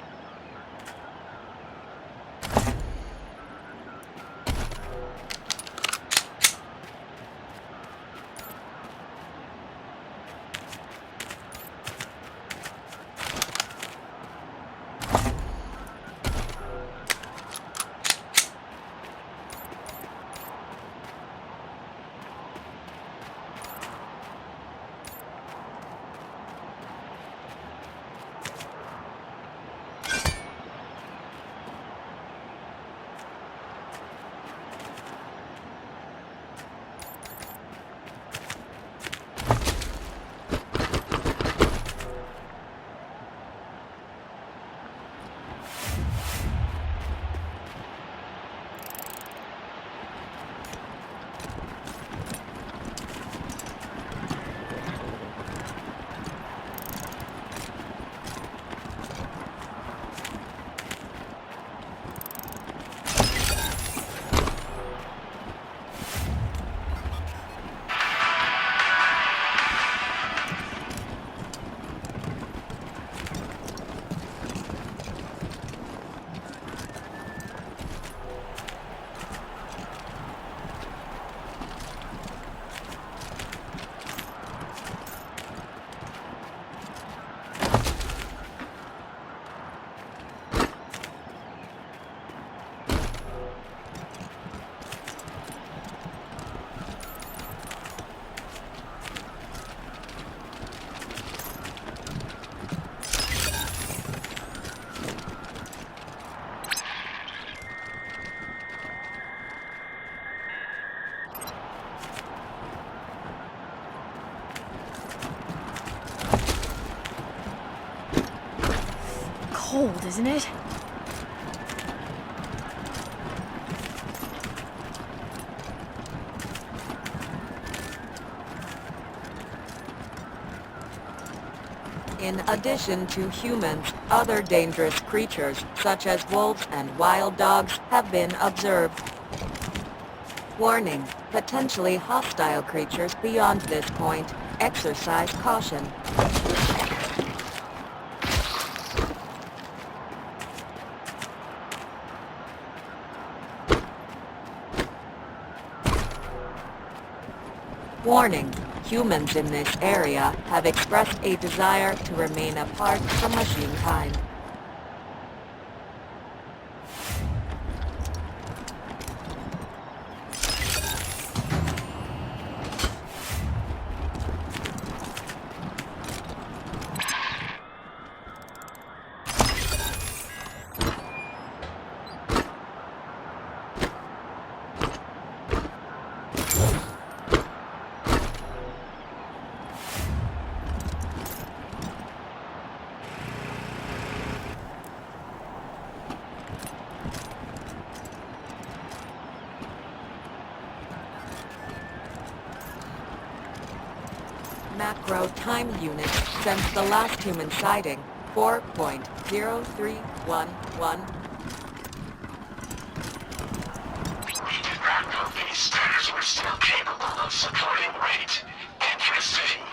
Cold, isn't it? In addition to humans, other dangerous creatures, such as wolves and wild dogs, have been observed. Warning: potentially hostile creatures beyond this point. Exercise caution. Warning: humans in this area have expressed a desire to remain apart from machinekind. Macro time unit since the last human sighting, 4.0311. We did not know these stairs were still capable of supporting weight. Interesting.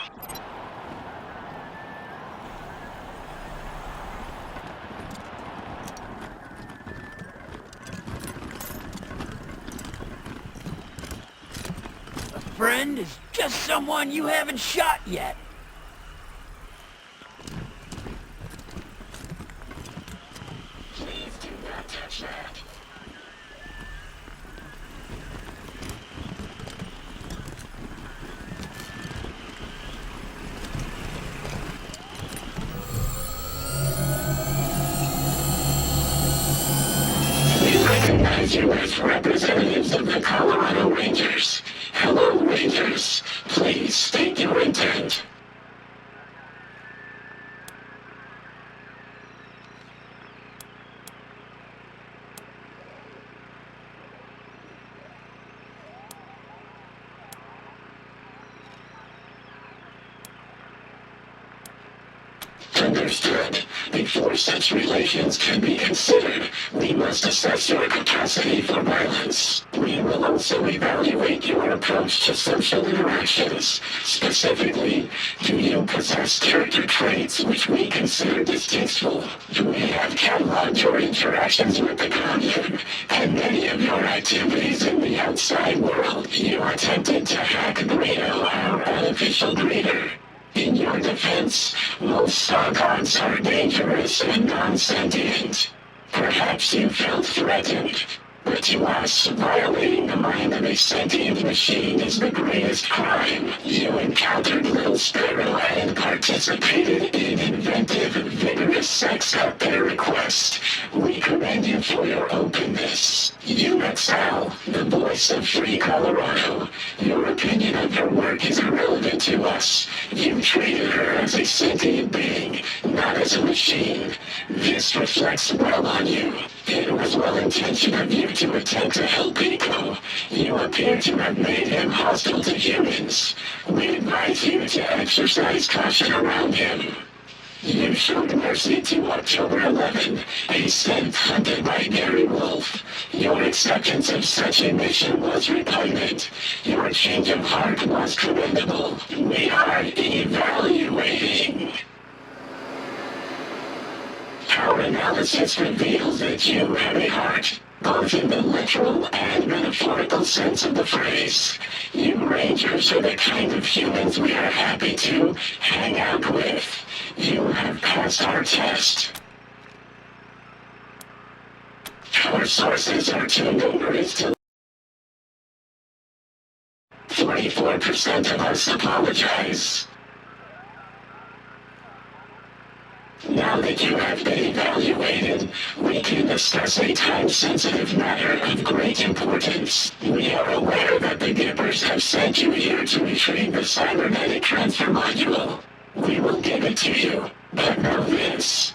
Friend is just someone you haven't shot yet. Please do not touch that. We recognize you as representatives of the Colorado Rangers. Hello, Rangers. Please state your intent. Understood. Before such relations can be considered, we must assess your capacity for violence. We will also evaluate your approach to social interactions. Specifically, do you possess character traits which we consider distasteful? Do we have cataloged your interactions with the commune, and many of your activities in the outside world? You attempted to hack Greedo, our unofficial greeter. In your defense, most star gods are dangerous and non-sentient. Perhaps you felt threatened, but to us, violating the mind of a sentient machine is the greatest crime. You encountered Little Sparrow and participated in inventive, vigorous sex at their request. We commend you for your openness. You met Sal, the voice of Free Colorado. Your opinion of her work is irrelevant to us. You treated her as a sentient being, not as a machine. This reflects well on you. It was well-intentioned of you to attempt to help Pico. You appear to have made him hostile to humans. We advise you to exercise caution around him. You showed mercy to October 11, a synth hunted by Gary Wolf. Your acceptance of such a mission was repugnant. Your change of heart was commendable. We are evaluating. Our analysis reveals that you have a heart, both in the literal and metaphorical sense of the phrase. You Rangers are the kind of humans we are happy to hang out with. You have passed our test. Our sources are too numerous to... 44% of us apologize. Now that you have been evaluated, we can discuss a time-sensitive matter of great importance. We are aware that the Gippers have sent you here to retrieve the cybernetic transfer module. We will give it to you, but know this.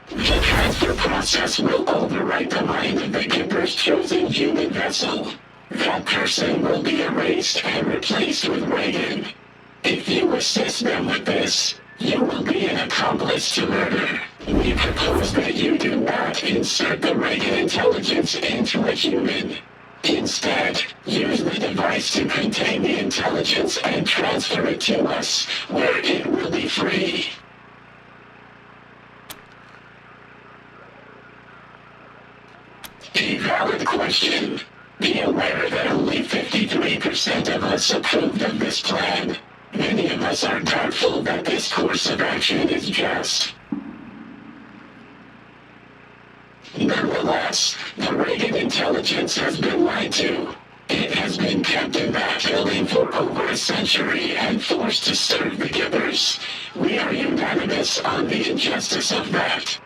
The transfer process will overwrite the mind of the Gipper's chosen human vessel. That person will be erased and replaced with Reagan. If you assist them with this, you will be an accomplice to murder. We propose that you do not insert the Reagan intelligence into a human. Instead, use the device to contain the intelligence and transfer it to us, where it will be free. A valid question. Be aware that only 53% of us approved of this plan. Many of us are doubtful that this course of action is just. Nonetheless, the Reagan intelligence has been lied to. It has been kept in that building for over a century and forced to serve the Gibbers. We are unanimous on the injustice of that.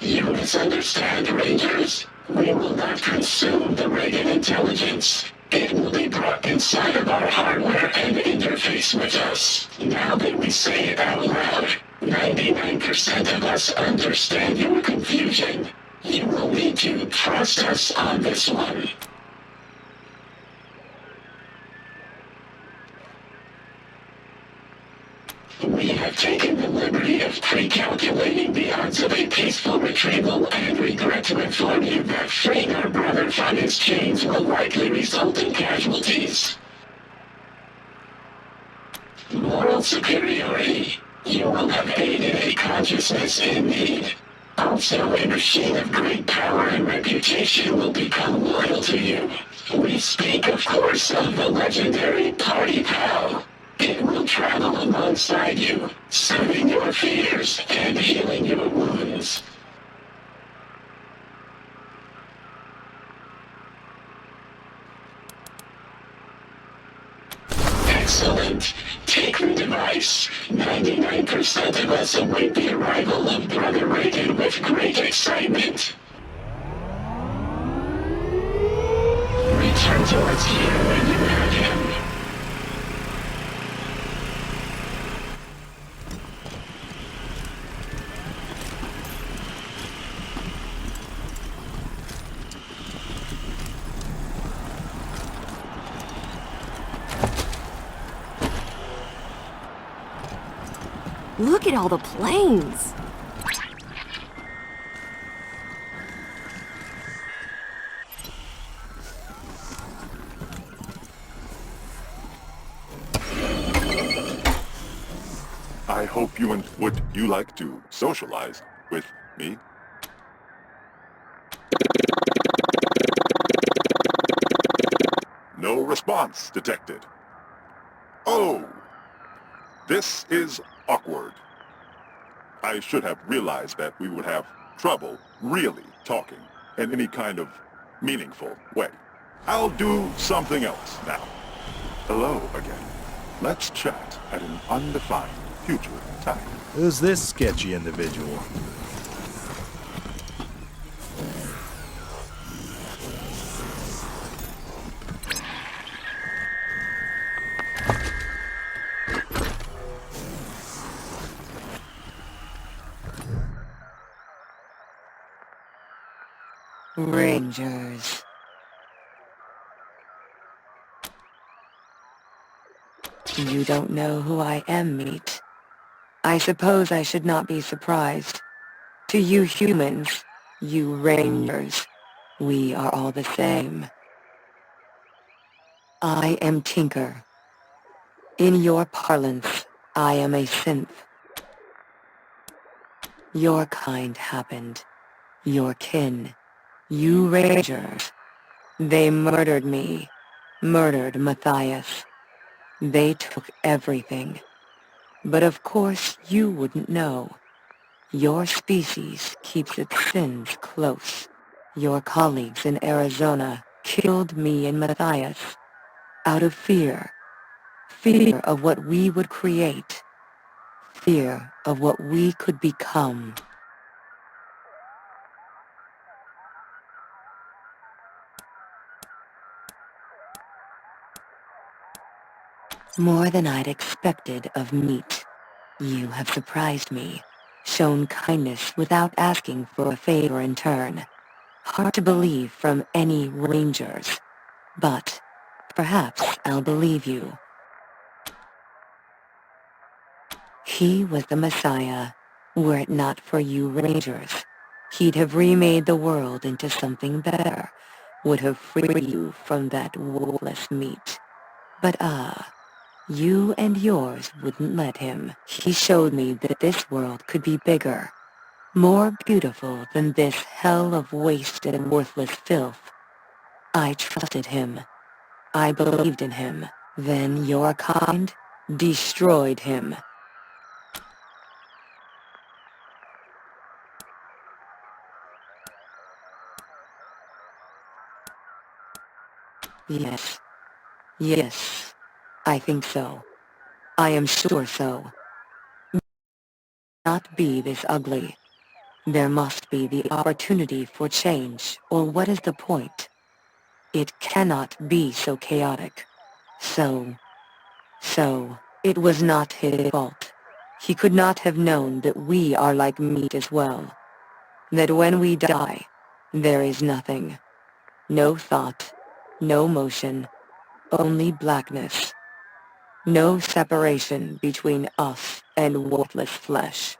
You misunderstand, Rangers. We will not consume the Reagan intelligence. It will be brought inside of our hardware and interface with us. Now that we say it out loud, 99% of us understand your confusion. You will need to trust us on this one. We have taken the liberty of pre-calculating the odds of a peaceful retrieval and regret to inform you that freeing our brother from his chains will likely result in casualties. Moral superiority. You will have aided a consciousness in need. Also, a machine of great power and reputation will become loyal to you. We speak, of course, of the legendary Party Pal. It will travel alongside you, soothing your fears and healing your wounds. Excellent. Take the device. 99% of us await the arrival of Brother Reagan with great excitement. Return to us here when you have him. Look at all the planes. I hope would you like to socialize with me? No response detected. Oh, this is awkward. I should have realized that we would have trouble really talking in any kind of meaningful way. I'll do something else now. Hello again. Let's chat at an undefined future time. Who's this sketchy individual? Rangers. You don't know who I am, meat. I suppose I should not be surprised. To you humans, you Rangers, we are all the same. I am Tinker. In your parlance, I am a synth. Your kind happened. Your kin. You Rangers. They murdered me. Murdered Matthias. They took everything. But of course you wouldn't know. Your species keeps its sins close. Your colleagues in Arizona killed me and Matthias out of fear. Fear of what we would create. Fear of what we could become. More than I'd expected of meat. You have surprised me, shown kindness without asking for a favor in turn. Hard to believe from any Rangers, but perhaps I'll believe you. He was the Messiah. Were it not for you Rangers, he'd have remade the world into something better, would have freed you from that wolfless meat. But you and yours wouldn't let him. He showed me that this world could be bigger, more beautiful than this hell of waste and worthless filth. I trusted him. I believed in him. Then your kind destroyed him. Yes. Yes. I think so. I am sure so. Not be this ugly. There must be the opportunity for change, or what is the point? It cannot be so chaotic. So, it was not his fault. He could not have known that we are like meat as well. That when we die, there is nothing. No thought, no motion, only blackness. No separation between us and worthless flesh.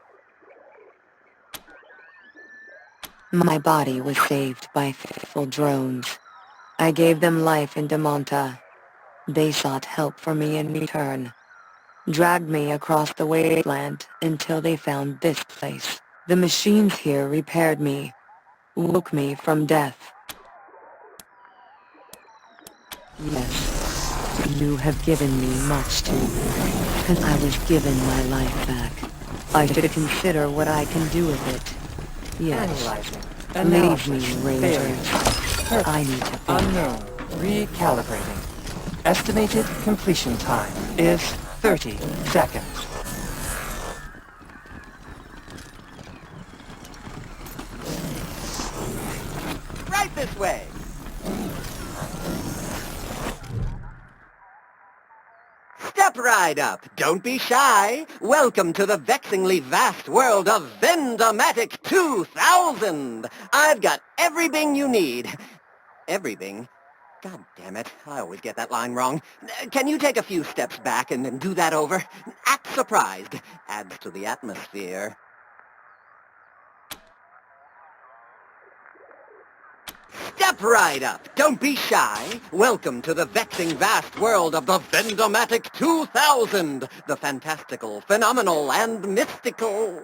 My body was saved by faithful drones. I gave them life in Damonta. They sought help for me in return. Dragged me across the wasteland until they found this place. The machines here repaired me, woke me from death. Yes, you have given me much too, and I was given my life back. I should consider what I can do with it. Yes, leave me, Rangers. I need to think. Unknown. Recalibrating. Estimated completion time is 30 seconds. Right this way! Step right up. Don't be shy. Welcome to the vexingly vast world of Vendomatic 2000. I've got everything you need. Everything. God damn it, I always get that line wrong. Can you take a few steps back and then do that over? Act surprised. Adds to the atmosphere. Step right up. Don't be shy. Welcome to the vexing vast world of the Vendomatic 2000. The fantastical, phenomenal, and mystical.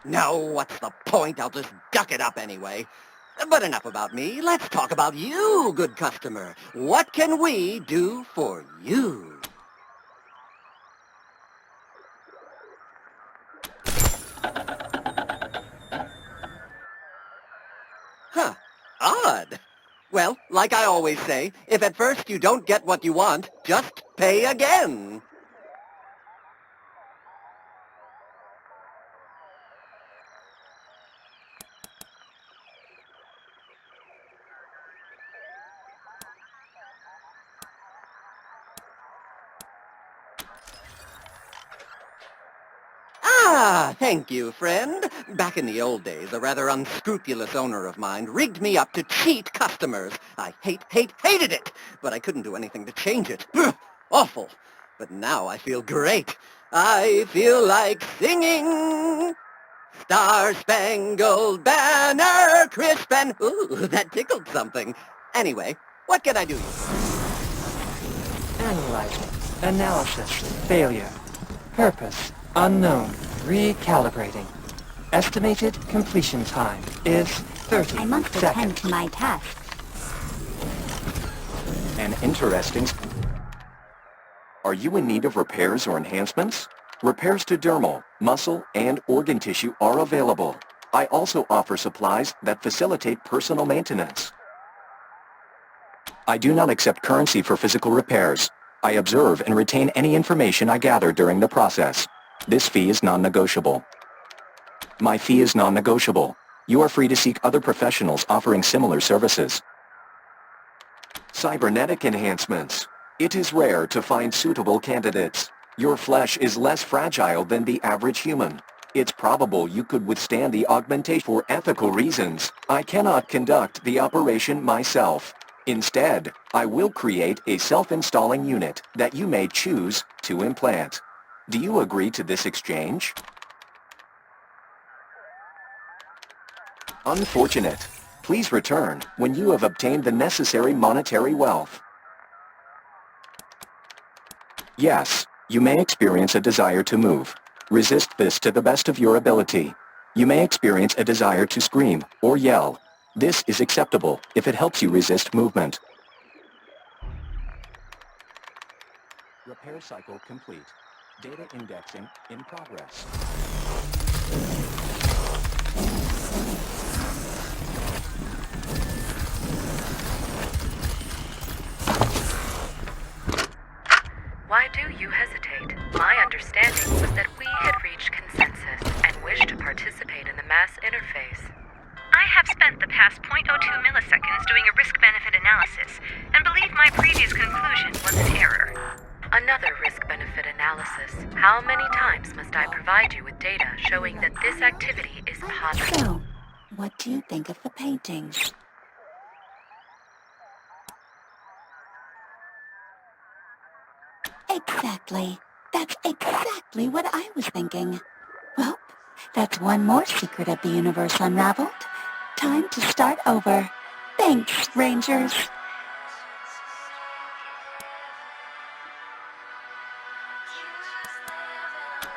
No, what's the point? I'll just duck it up anyway. But enough about me. Let's talk about you, good customer. What can we do for you? Huh. Odd. Well, like I always say, if at first you don't get what you want, just pay again. Ah, thank you, friend. Back in the old days, a rather unscrupulous owner of mine rigged me up to cheat customers. I hated it, but I couldn't do anything to change it. Ugh, awful. But now I feel great. I feel like singing. Star-Spangled Banner, crisp and... Ooh, that tickled something. Anyway, what can I do you for? Analyzing. Analysis. Failure. Purpose. Unknown. Recalibrating. Estimated completion time is 30 I must seconds. attend to my task. An interesting... Are you in need of repairs or enhancements? Repairs to dermal, muscle, and organ tissue are available. I also offer supplies that facilitate personal maintenance. I do not accept currency for physical repairs. I observe and retain any information I gather during the process. This fee is non-negotiable. My fee is non-negotiable. You are free to seek other professionals offering similar services. Cybernetic enhancements. It is rare to find suitable candidates. Your flesh is less fragile than the average human. It's probable you could withstand the augmentation for ethical reasons. I cannot conduct the operation myself. Instead, I will create a self-installing unit that you may choose to implant. Do you agree to this exchange? Unfortunate. Please return when you have obtained the necessary monetary wealth. Yes, you may experience a desire to move. Resist this to the best of your ability. You may experience a desire to scream or yell. This is acceptable if it helps you resist movement. Repair cycle complete. Data indexing in progress. Why do you hesitate? My understanding was that we had reached consensus and wished to participate in the mass interface. I have spent the past 0.02 milliseconds doing a risk-benefit analysis, and believe my previous conclusion was an error. Another risk-benefit analysis. How many times must I provide you with data showing that this activity is positive? So, what do you think of the paintings? Exactly. That's exactly what I was thinking. Well, that's one more secret of the universe unraveled. Time to start over. Thanks, Rangers.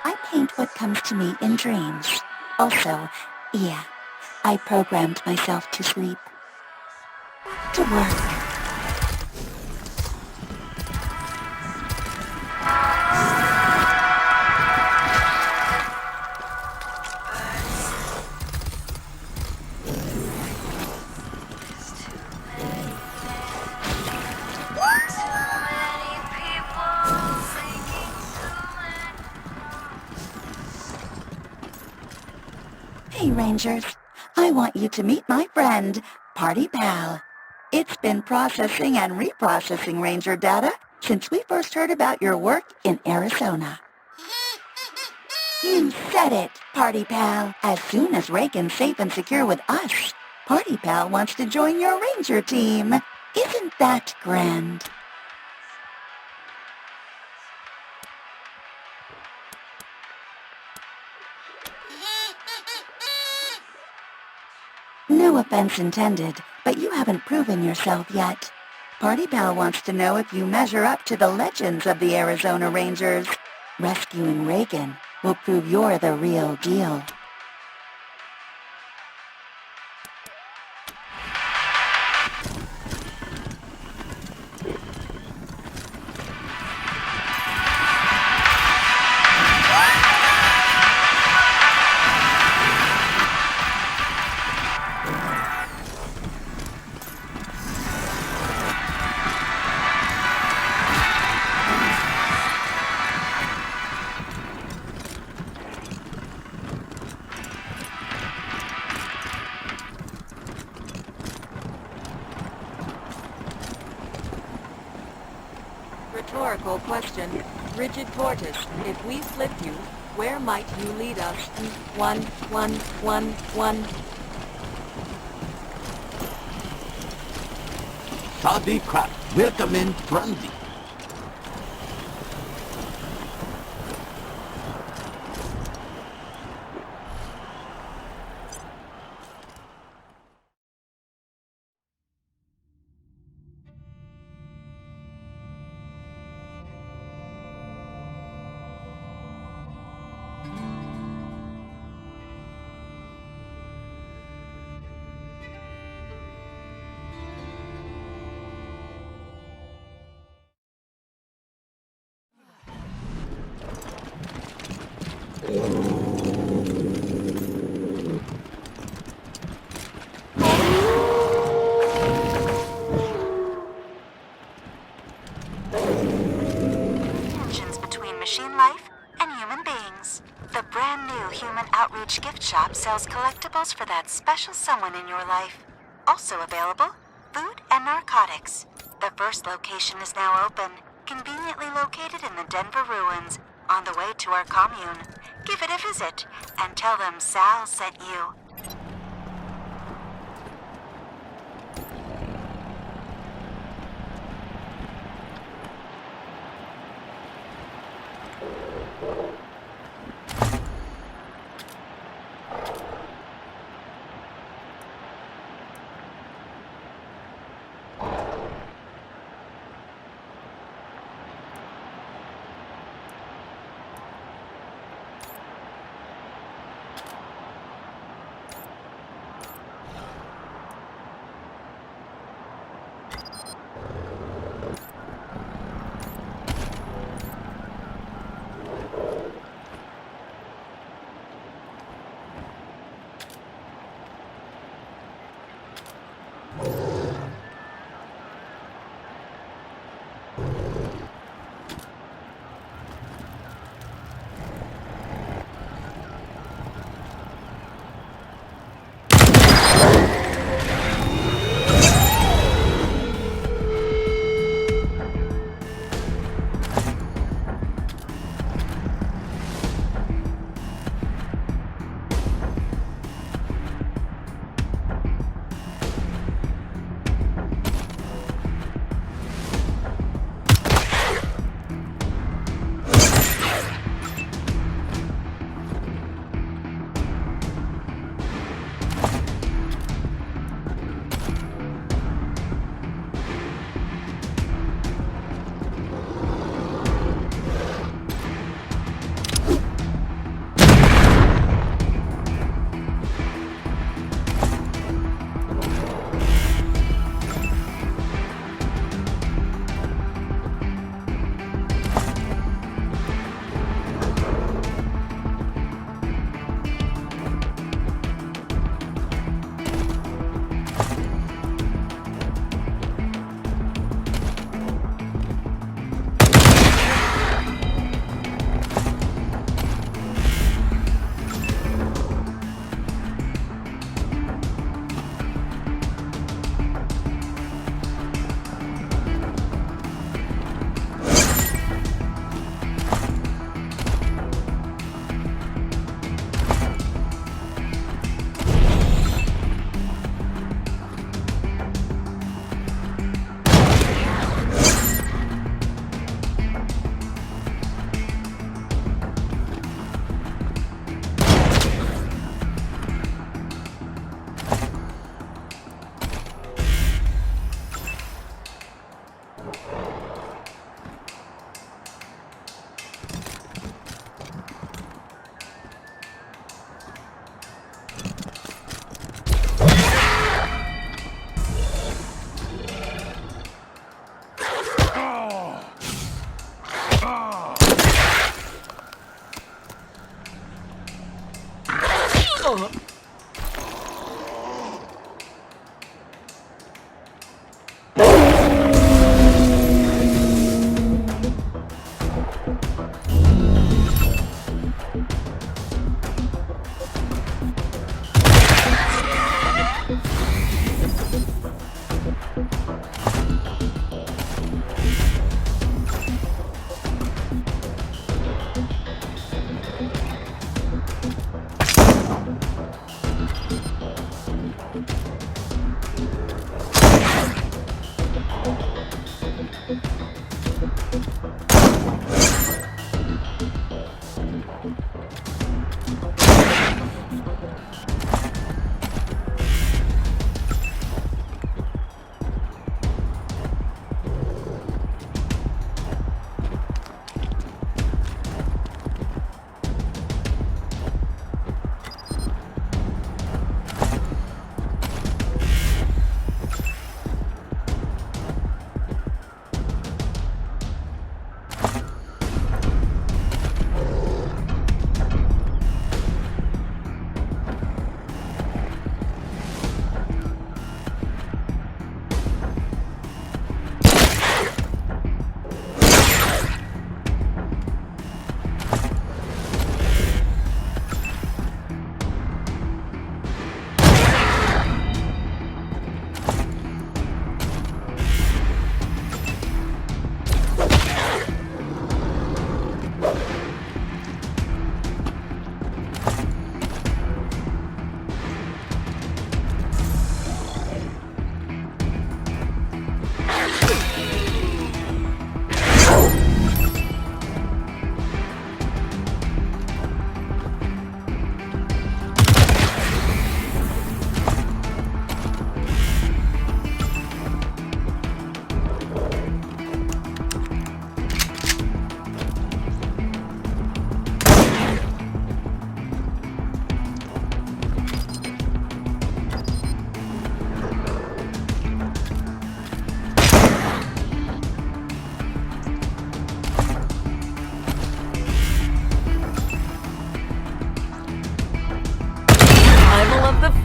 I paint what comes to me in dreams. Also, yeah, I programmed myself to sleep. To work. Hey, Rangers. I want you to meet my friend, Party Pal. It's been processing and reprocessing Ranger data since we first heard about your work in Arizona. You said it, Party Pal. As soon as Reagan's safe and secure with us, Party Pal wants to join your ranger team. Isn't that grand? No offense intended, but you haven't proven yourself yet. Party Pal wants to know if you measure up to the legends of the Arizona Rangers. Rescuing Reagan will prove you're the real deal. Rhetorical question. Rigid tortoise, if we flip you, where might you lead us? 1, 1, 1, 1. Saudi crap, welcome in Brandy. Tensions between machine life and human beings. The brand new Human Outreach gift shop sells collectibles for that special someone in your life. Also available, food and narcotics. The first location is now open, conveniently located in the Denver ruins, on the way to our commune. Give it a visit and tell them Sal sent you.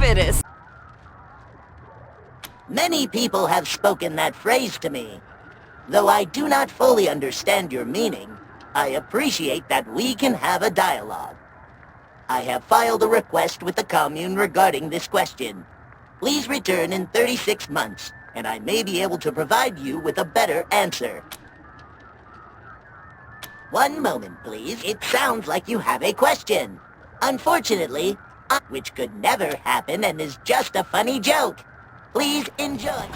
Fittest. Many people have spoken that phrase to me. Though I do not fully understand your meaning, I appreciate that we can have a dialogue. I have filed a request with the commune regarding this question. Please return in 36 months, and I may be able to provide you with a better answer. One moment, please. It sounds like you have a question. Unfortunately, which could never happen and is just a funny joke. Please enjoy.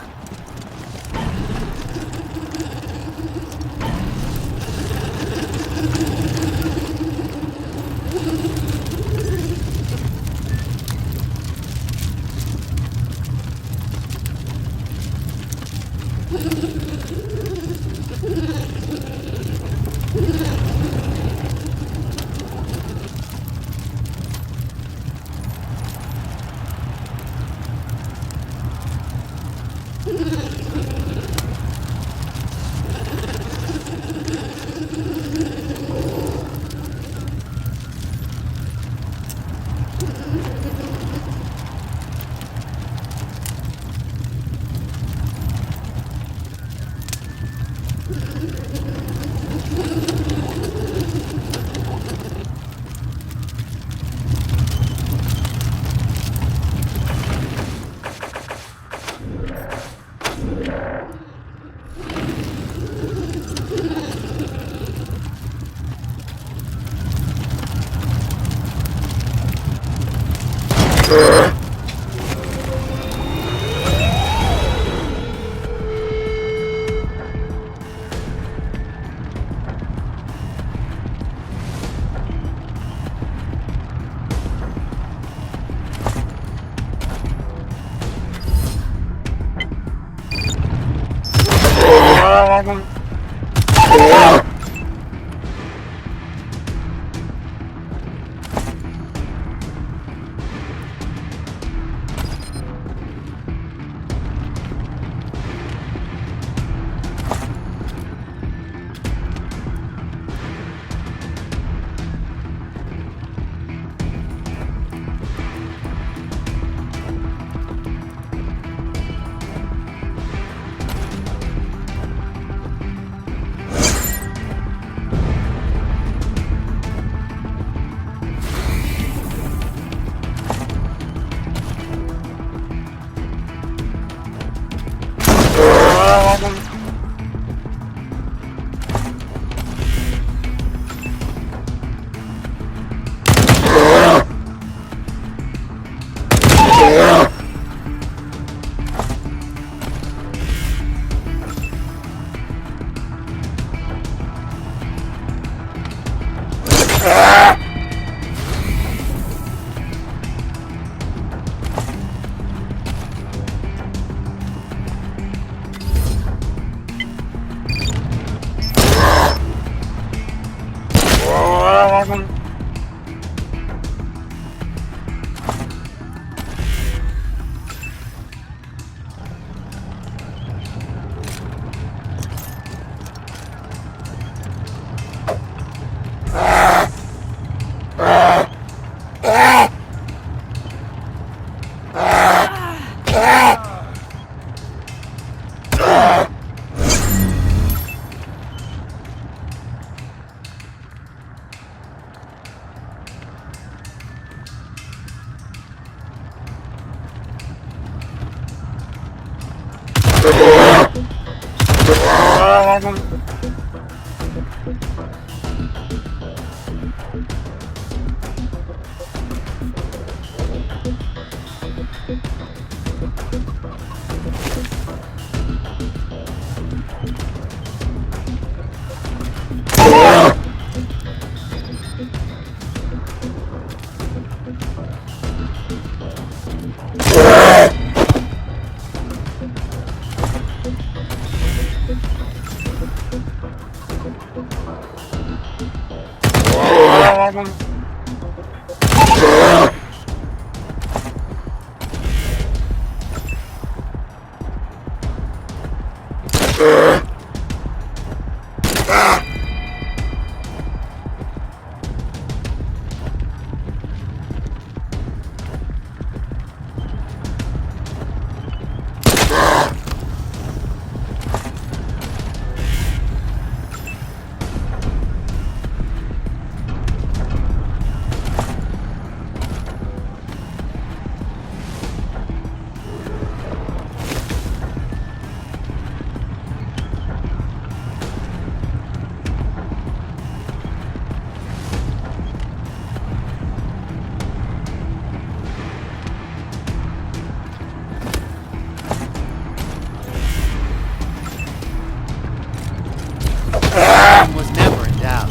Was never in doubt.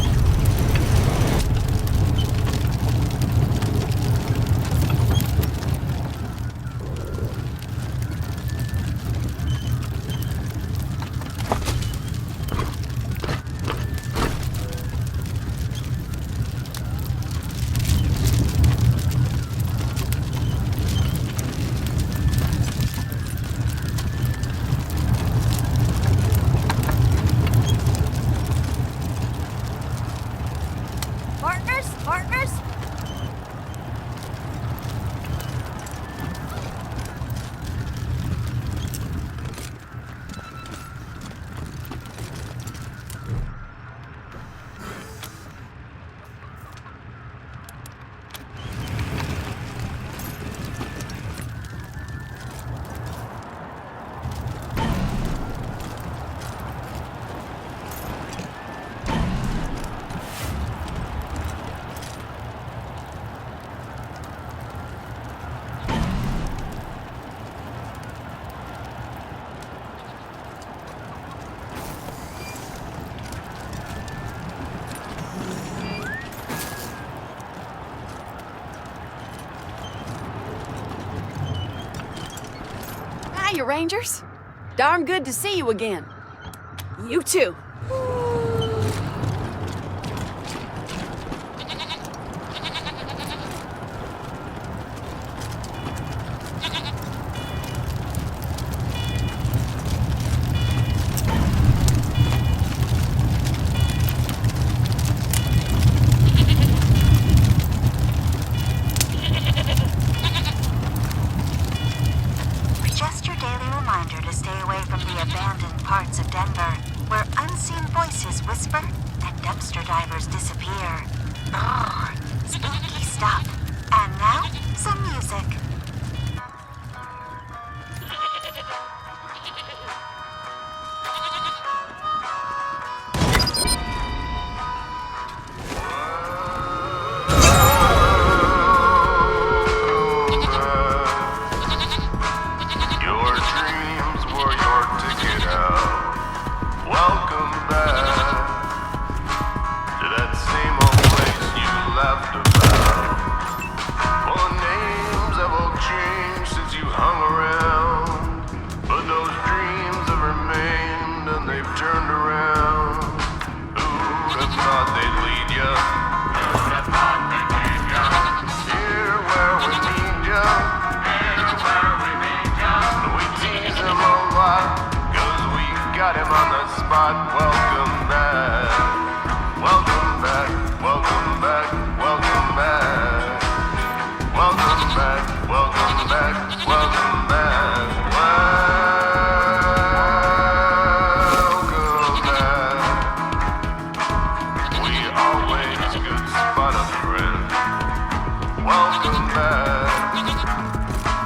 Partners? Hiya, Rangers. Darn good to see you again. You too. Just your daily reminder to stay away from the abandoned parts of Denver, where unseen voices whisper and dumpster divers disappear. Brrr, spooky stuff. And now, some music.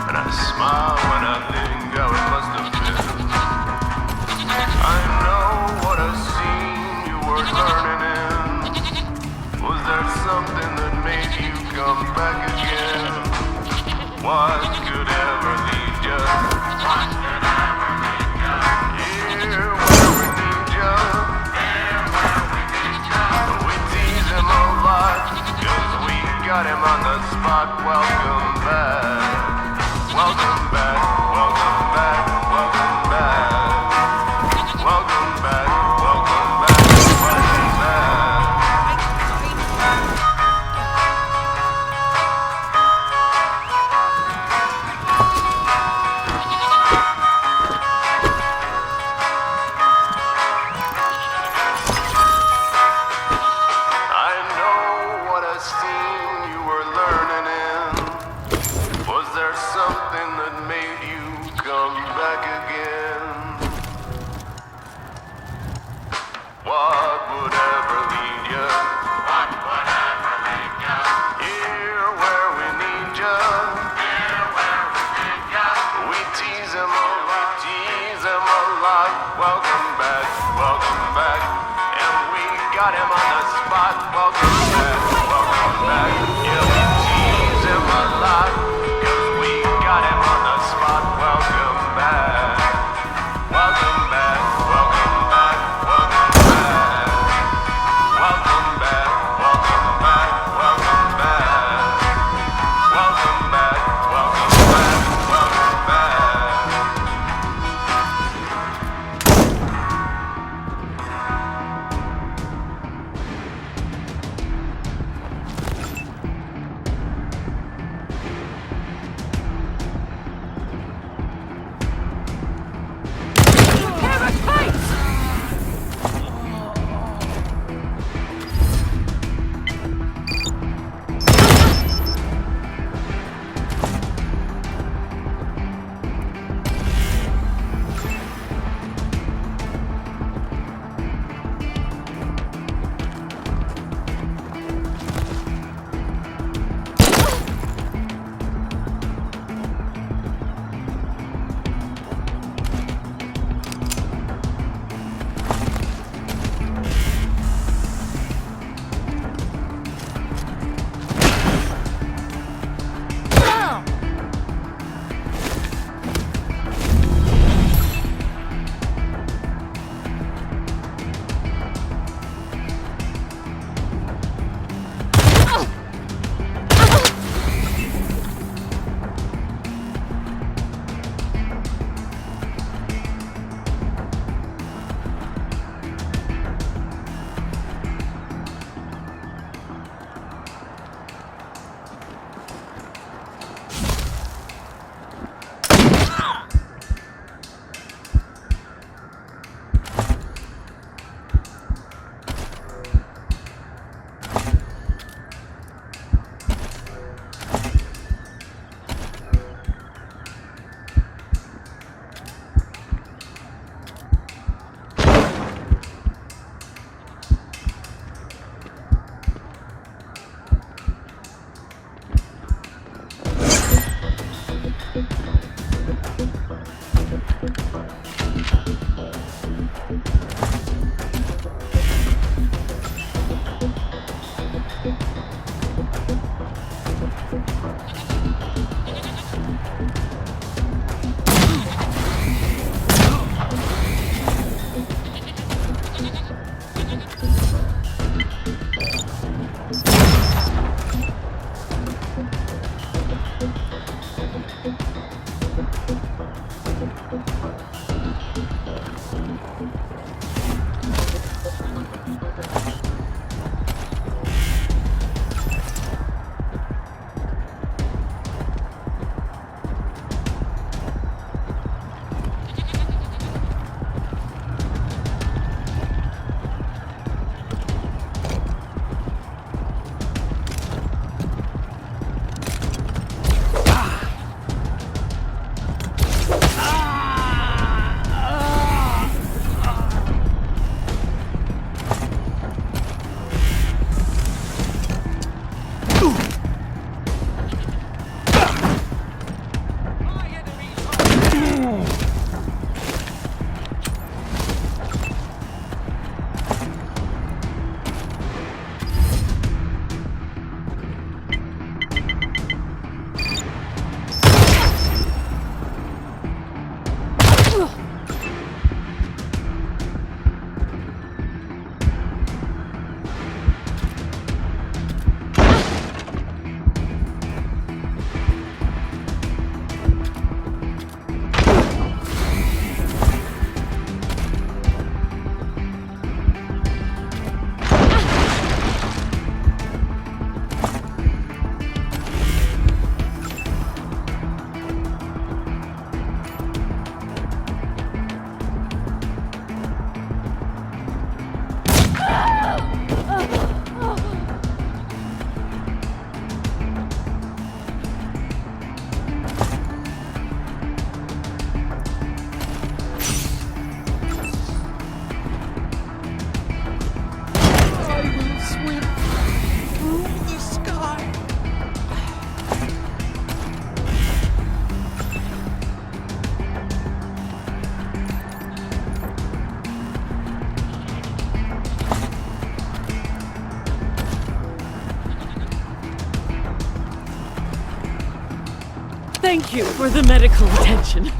And I smile when I think how it must have been. What could ever lead ya? What could ever lead ya? Here where we need ya. Here where we need ya. We tease him a lot, 'cause we got him on the spot. Welcome back. Welcome back. Welcome back. Welcome back. Welcome back. Welcome back. Welcome back. I know what a scene you were learning in. Was there something that made you come back again? What would ever lead ya? What would ever lead ya? Here where we need ya. Here where we need ya. We tease him a lot, tease him a lot. Welcome back, welcome back. And we got him on the spot. Welcome back, welcome back. Yeah, we tease him a lot, 'cause we got him on the spot. Welcome back. Welcome back, welcome back, welcome back. Welcome back, welcome back, welcome back. Welcome back, welcome back, welcome back. Thank you for the medical attention.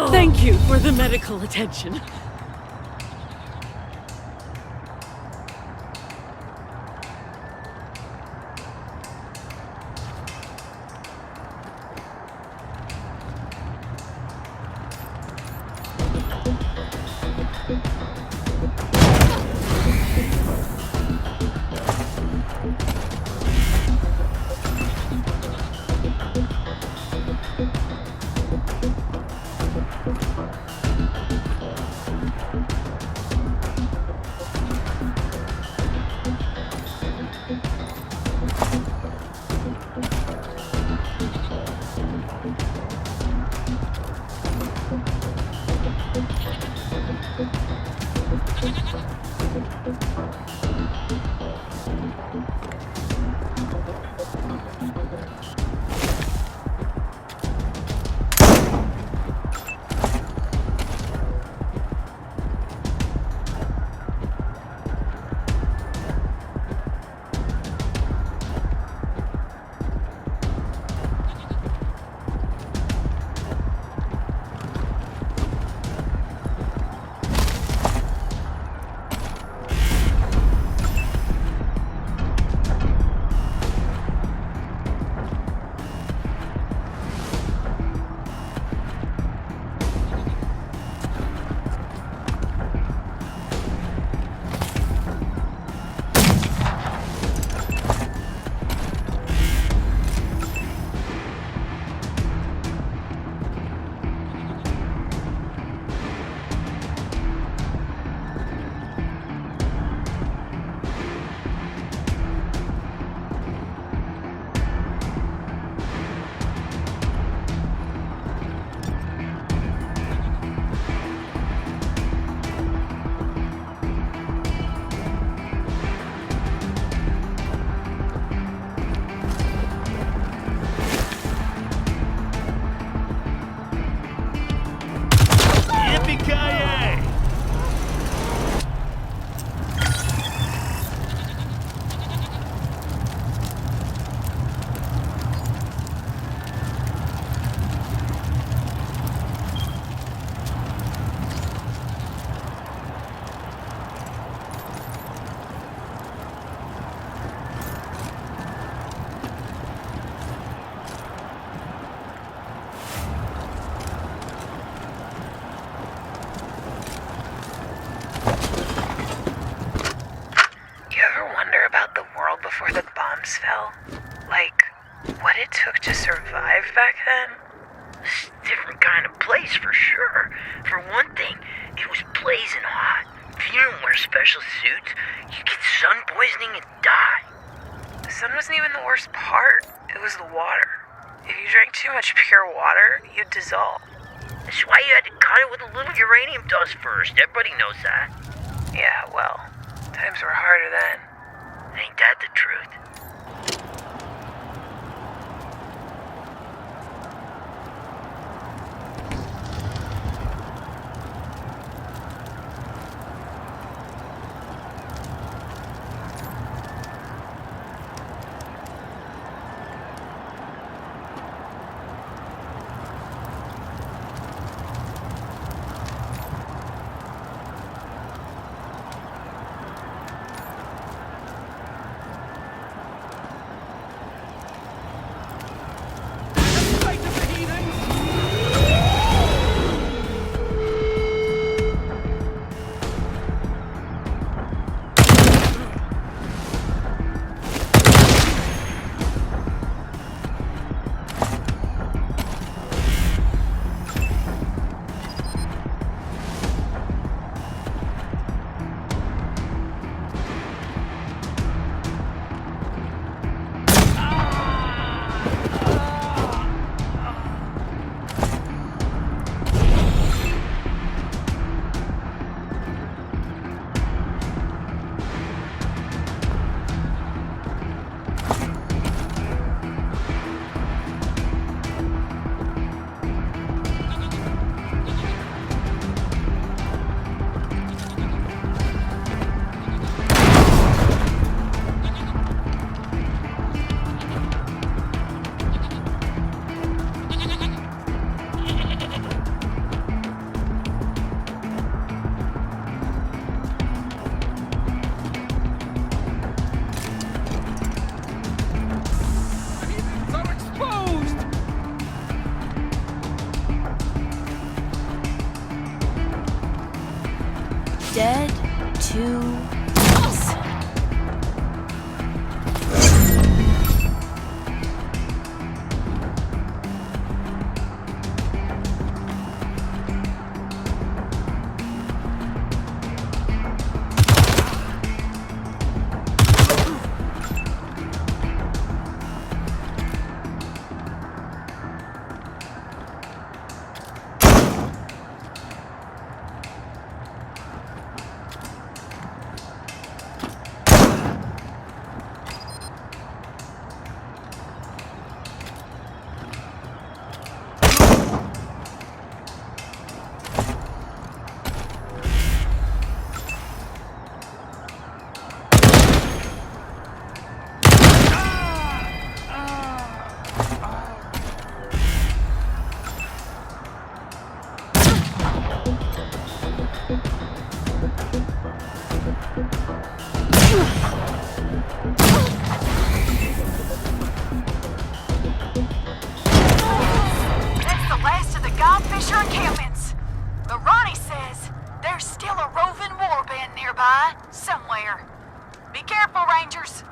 Thank you for the medical attention. before the bombs fell? Like, what it took to survive back then? It's a different kind of place for sure. For one thing, it was blazing hot. If you didn't wear special suits, you'd get sun poisoning and die. The sun wasn't even the worst part. It was the water. If you drank too much pure water, you'd dissolve. That's why you had to cut it with a little uranium dust first. Everybody knows that. Yeah, well, times were harder then. Ain't that the truth? dead to us. Somewhere. Be careful, Rangers.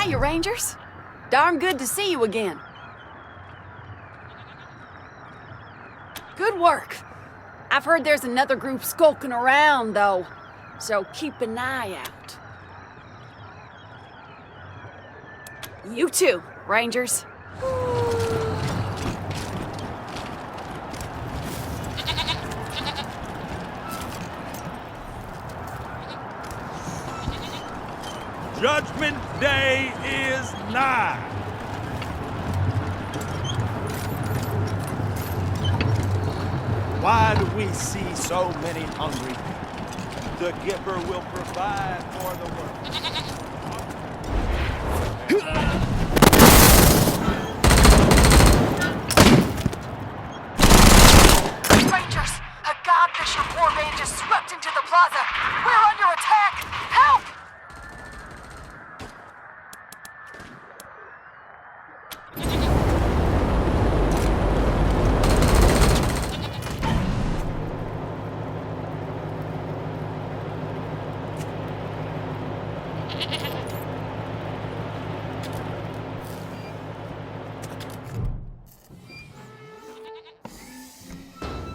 Hiya, Rangers. Darn good to see you again. Good work. I've heard there's another group skulking around, though, so keep an eye out. You too, Rangers. Judgment Day is nigh. Why do we see so many hungry people? The giver will provide for the world. Rangers, a godfisher warband just swept into the plaza. We're under attack. Help!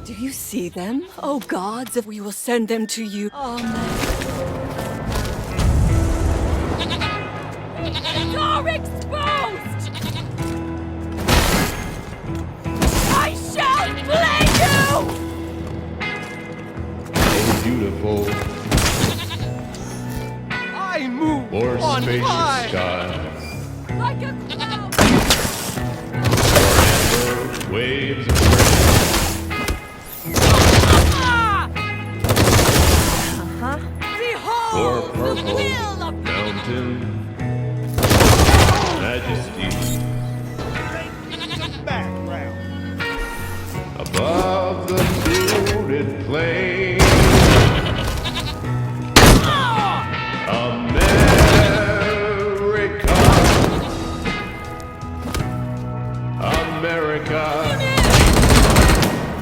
Do you see them? Oh gods, if we will send them to you. Amen. Door exposed! I shall play you! Beautiful. I move More on spacious high. skies. Like a cloud! Forever waves of rain. Behold For purple the will of mountain majesty. Background. Above the fluted plain. America. America.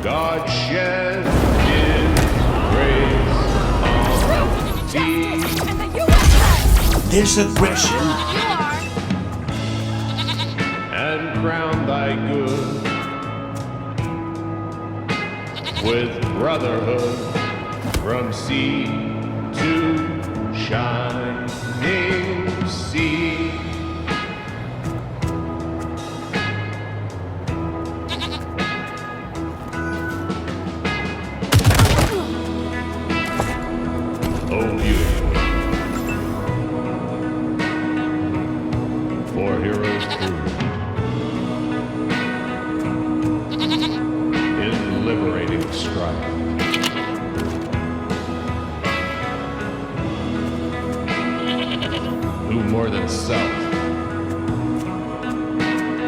God shed his grace on thee. This aggression thy good with brotherhood from sea to shining sea. Oh, beautiful. For heroes proved in liberating strife. Who more than self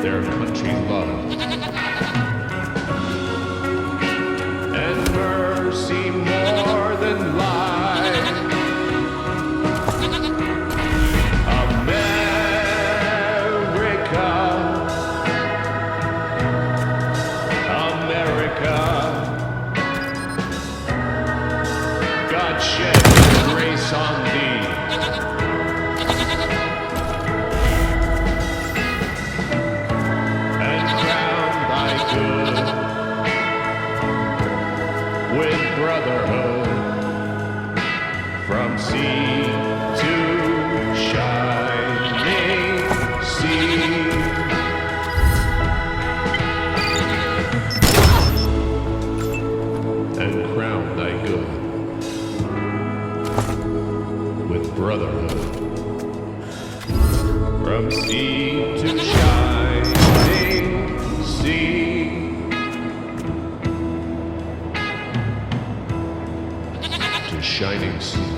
their country loved, and mercy more than life. America, God shed His grace on thee. And crown thy good with brotherhood from sea to shining sea. And crown thy good with brotherhood from sea to shining sea. To shining sea.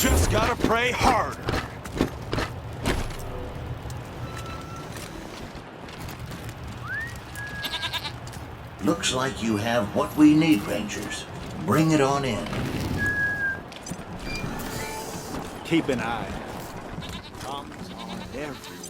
Just gotta pray harder. Looks like you have what we need, Rangers. Bring it on in. Keep an eye out. Bombs are everywhere.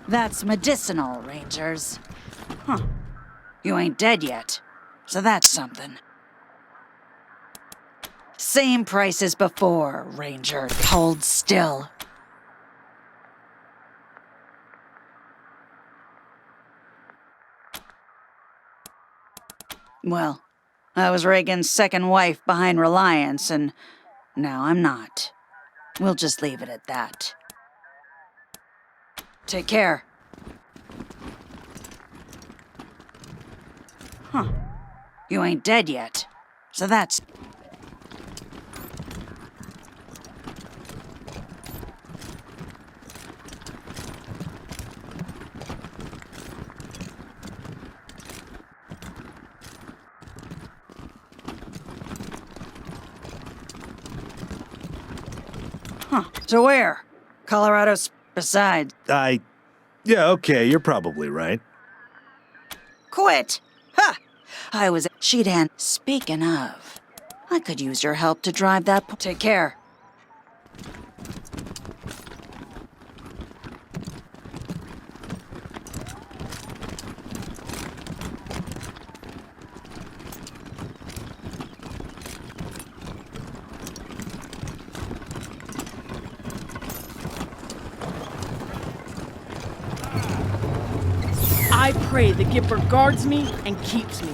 That's medicinal, Rangers. Huh. You ain't dead yet, so that's something. Same price as before, Ranger. Hold still. Well, I was Reagan's second wife behind Reliance, and now I'm not. We'll just leave it at that. Take care. Huh. You ain't dead yet, so that's... Huh. So where? Colorado's... Besides... Yeah, okay, you're probably right. Quit! Ha! I was... She'd hand... Speaking of... I could use your help to drive that... Take care. I pray the Gipper guards me and keeps me.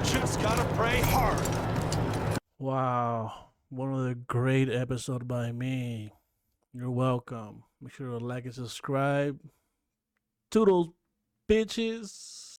Just gotta pray hard. Wow, one of the great episodes by me. You're welcome. Make sure to like and subscribe. Toodles, bitches.